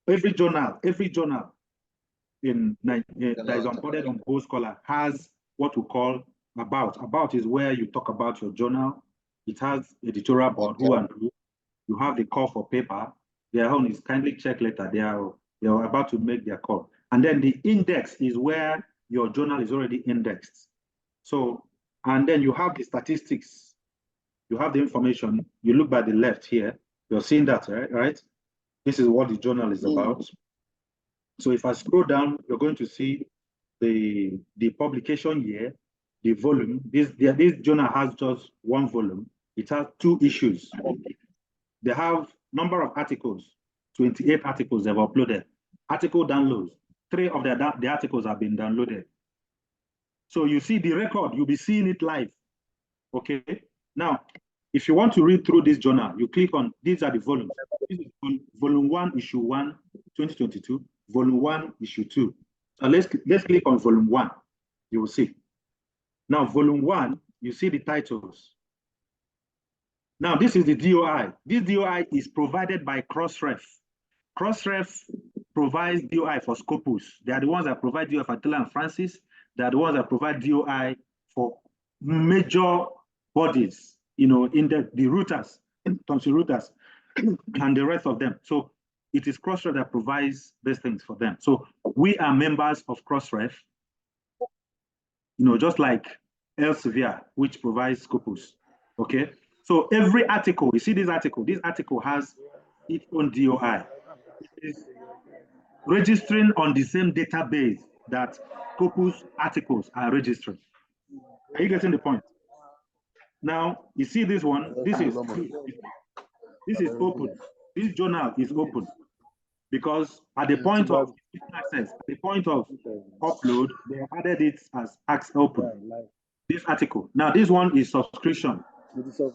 Every journal that is onboarded on Boldscholar has what we call about. About is where you talk about your journal. It has editorial board, who and who. You have the call for paper. Their own is kindly check later. They are about to make their call. And then the index is where your journal is already indexed. So, and then you have the statistics. You have the information. You look by the left here. You're seeing that, right? This is what the journal is about. So if I scroll down, you're going to see the publication year, the volume. This journal has just one volume. It has 2 issues. They have number of articles, 28 articles they've uploaded. Article downloads, 3 of the articles have been downloaded. So you see the record, you'll be seeing it live. Okay. Now, if you want to read through this journal, you click on, these are the volumes. This is volume 1, issue 1, 2022, volume 1, issue 2. So let's click on volume 1. You will see. Now, volume 1, you see the titles. Now, this is the DOI. This DOI is provided by Crossref. Crossref provides DOI for Scopus. They are the ones that provide DOI for Taylor and Francis. They are the ones that provide DOI for major bodies, in the routers, Thomson Reuters, and the rest of them. So it is Crossref that provides these things for them. So we are members of Crossref, just like Elsevier, which provides Scopus. Okay. So every article, you see this article has its own DOI. It is registering on the same database that Scopus articles are registering. Are you getting the point? Now, you see this one, this is open. This journal is open because at the point of access, at the point of upload, they added it as access open. This article. Now, this one is subscription.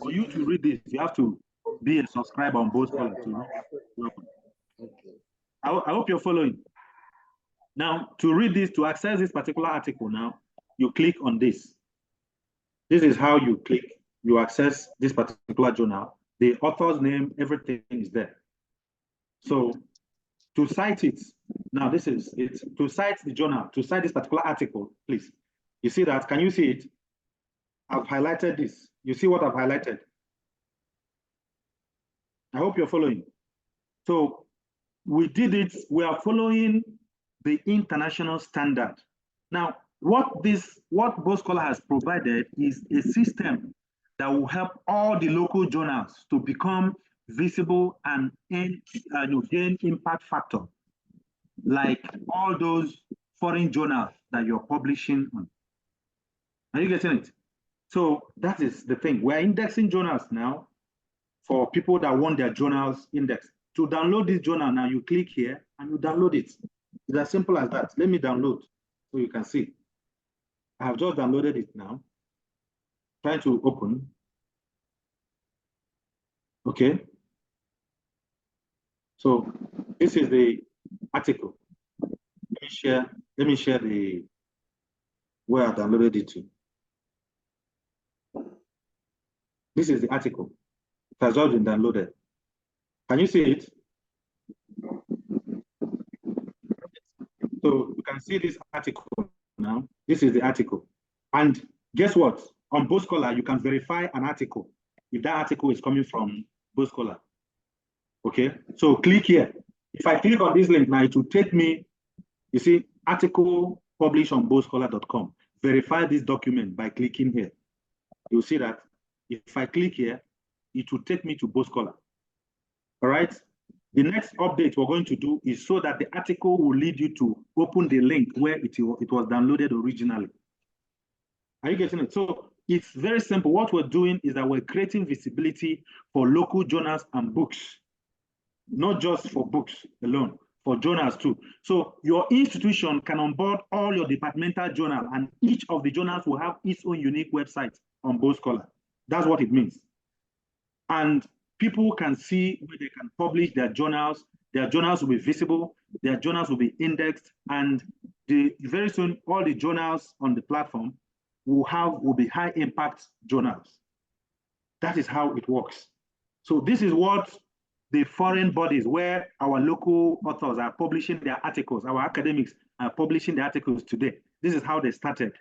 For you to read this, you have to be a subscriber on Boldscholar to read. I hope you're following. Now, to read this, to access this particular article now, you click on this. This is how you click. You access this particular journal. The author's name, everything is there. So to cite it, now this is it. To cite the journal, to cite this particular article, please. You see that? Can you see it? I've highlighted this. You see what I've highlighted? I hope you're following. So we did it. We are following the international standard. Now, what Boldscholar has provided is a system that will help all the local journals to become visible and gain impact factor, like all those foreign journals that you're publishing on. Are you getting it? So that is the thing. We're indexing journals now for people that want their journals indexed. To download this journal now, you click here and you download it. It's as simple as that. Let me download so you can see. I have just downloaded it now. Try to open. Okay. So this is the article. Let me share the where I downloaded it to. This is the article. It has just been downloaded. Can you see it? So you can see this article now. This is the article. And guess what? On Boldscholar, you can verify an article if that article is coming from Boldscholar. Okay, so click here. If I click on this link now, it will take me, you see, article published on boldscholar.com. Verify this document by clicking here. You'll see that if I click here, it will take me to Boldscholar. All right. The next update we're going to do is so that the article will lead you to open the link where it was downloaded originally. Are you getting it? So it's very simple. What we're doing is that we're creating visibility for local journals and books, not just for books alone, for journals too. So your institution can onboard all your departmental journals, and each of the journals will have its own unique website on Boldscholar. That's what it means. And people can see where they can publish their journals. Their journals will be visible. Their journals will be indexed. And very soon, all the journals on the platform will be high impact journals. That is how it works. So this is what the foreign bodies where our local authors are publishing their articles, our academics are publishing their articles today. This is how they started.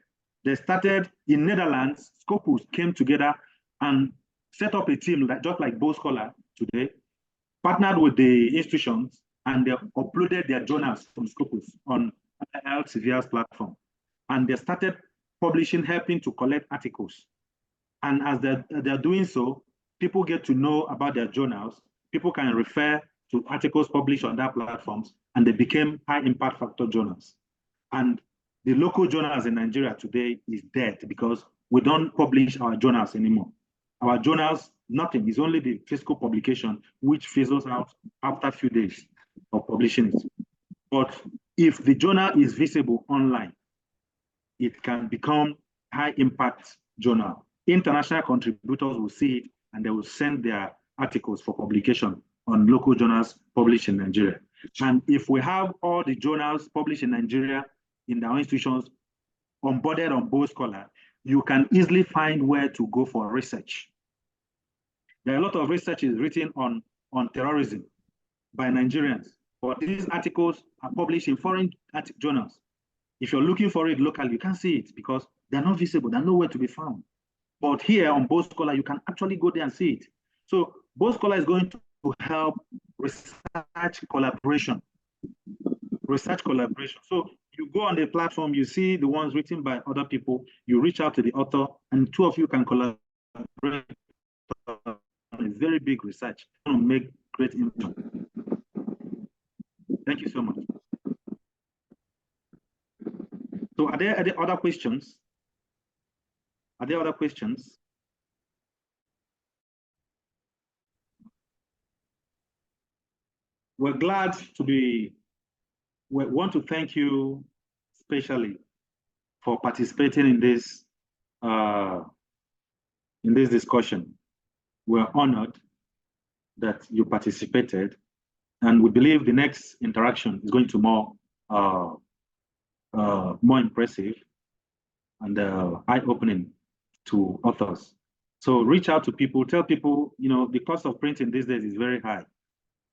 They started in Netherlands. Scopus came together and set up a team just like Boldscholar today, partnered with the institutions, and they uploaded their journals from Scopus on Elsevier's platform. And they started publishing, helping to collect articles. And as they're doing so, people get to know about their journals. People can refer to articles published on their platforms, and they became high impact factor journals. And the local journals in Nigeria today is dead because we don't publish our journals anymore. Our journals, nothing, is only the physical publication, which fizzles out after a few days of publishing it. But if the journal is visible online, it can become high impact journal. International contributors will see it and they will send their articles for publication on local journals published in Nigeria. And if we have all the journals published in Nigeria in our institutions onboarded on Boldscholar, you can easily find where to go for research. There are a lot of research is written on terrorism by Nigerians, but these articles are published in foreign journals. If you're looking for it locally, you can't see it because they're not visible, they're nowhere to be found. But here on Boldscholar, you can actually go there and see it. So Boldscholar is going to help research collaboration. So you go on the platform, you see the ones written by other people, you reach out to the author, and two of you can collaborate on a very big research to make great impact. Thank you so much. So are there other questions? Are there other questions? We're glad to be, we want to thank you especially for participating in this discussion. We're honored that you participated, and we believe the next interaction is going to more impressive and eye-opening to authors. So reach out to people, tell people, you know, the cost of printing these days is very high,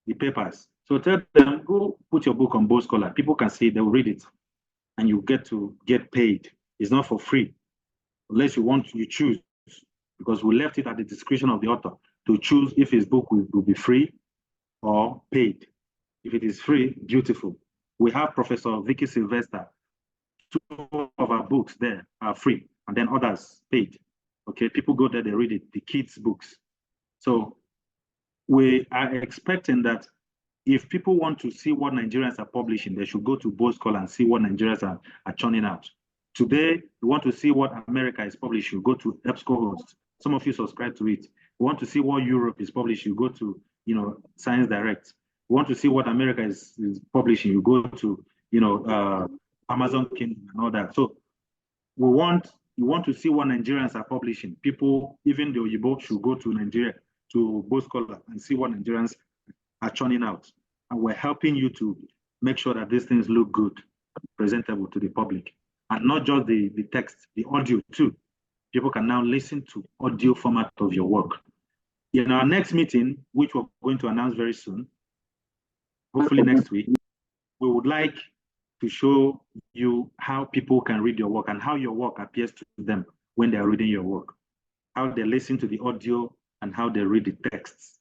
the papers. So tell them, go put your book on Boldscholar. People can see it, they will read it, and you get to get paid. It's not for free, unless you choose, because we left it at the discretion of the author to choose if his book will be free or paid. If it is free, beautiful. We have Professor Vicky Sylvester. 2 of our books there are free, and then others paid. Okay, people go there, they read it, the kids' books. So we are expecting that if people want to see what Nigerians are publishing, they should go to Boldscholar and see what Nigerians are churning out. Today, we want to see what America is publishing, you go to EBSCO-Host. Some of you subscribe to it. We want to see what Europe is publishing, you go to, you know, Science Direct. We want to see what America is publishing, you go to, you know, Amazon Kindle and all that. So you want to see what Nigerians are publishing. People, even the Oyibo, should go to Nigeria, to Boldscholar, and see what Nigerians are churning out. And we're helping you to make sure that these things look good, presentable to the public. And not just the text, the audio too. People can now listen to audio format of your work. In our next meeting, which we're going to announce very soon, hopefully next week, we would like to show you how people can read your work and how your work appears to them when they're reading your work, how they listen to the audio and how they read the texts.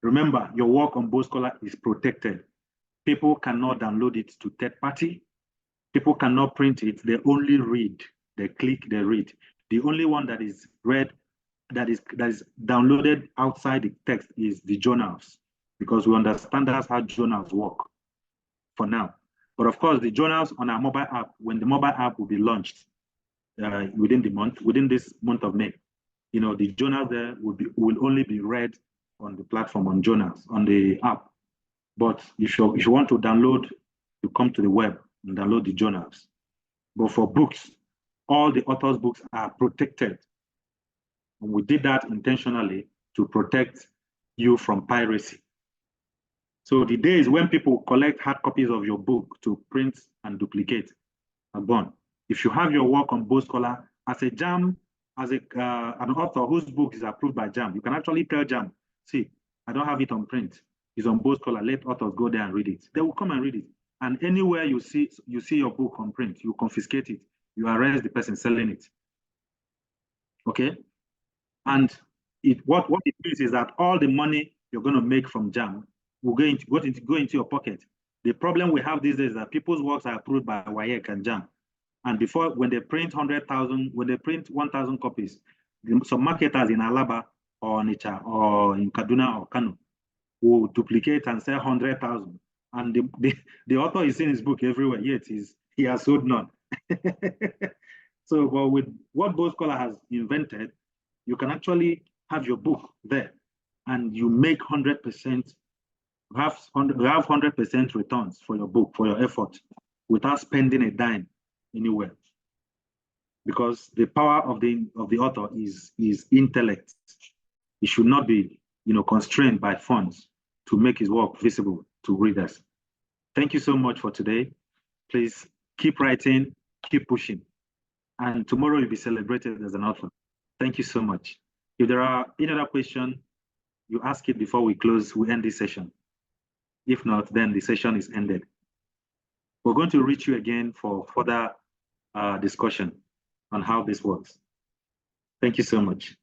Remember, your work on Boldscholar is protected. People cannot download it to third party. People cannot print it. They only read. They click, they read. The only one that is read, that is downloaded outside the text is the journals, because we understand that's how journals work for now. But of course, the journals on our mobile app, when the mobile app will be launched within this month of May, the journals there will only be read on the platform, on journals, on the app. But if you want to download, you come to the web and download the journals. But for books, all the author's books are protected. And we did that intentionally to protect you from piracy. So the days when people collect hard copies of your book to print and duplicate are gone. If you have your work on Boldscholar, as a JAM, as an author whose book is approved by JAM, you can actually tell JAM, see, I don't have it on print. It's on Boldscholar. Let authors go there and read it. They will come and read it. And anywhere you see your book on print, you confiscate it. You arrest the person selling it. Okay? And what it means is that all the money you're going to make from JAM will go into your pocket. The problem we have these days is that people's works are approved by WAEC and JAM. And before, when they print 100,000, when they print 1,000 copies, some marketers in Alaba or Onitsha or in Kaduna or Kano will duplicate and sell 100,000. And the author is in his book everywhere, yet he has sold none. So, but with what Boldscholar has invented, you can actually have your book there and you make 100%, have 100% returns for your book, for your effort, without spending a dime anywhere. Because the power of the author is intellect. It should not be constrained by funds to make his work visible to readers. Thank you so much for today. Please keep writing, keep pushing. And tomorrow you'll be celebrated as an author. Thank you so much. If there are any other questions, you ask it before we end this session. If not, then the session is ended. We're going to reach you again for further discussion on how this works. Thank you so much.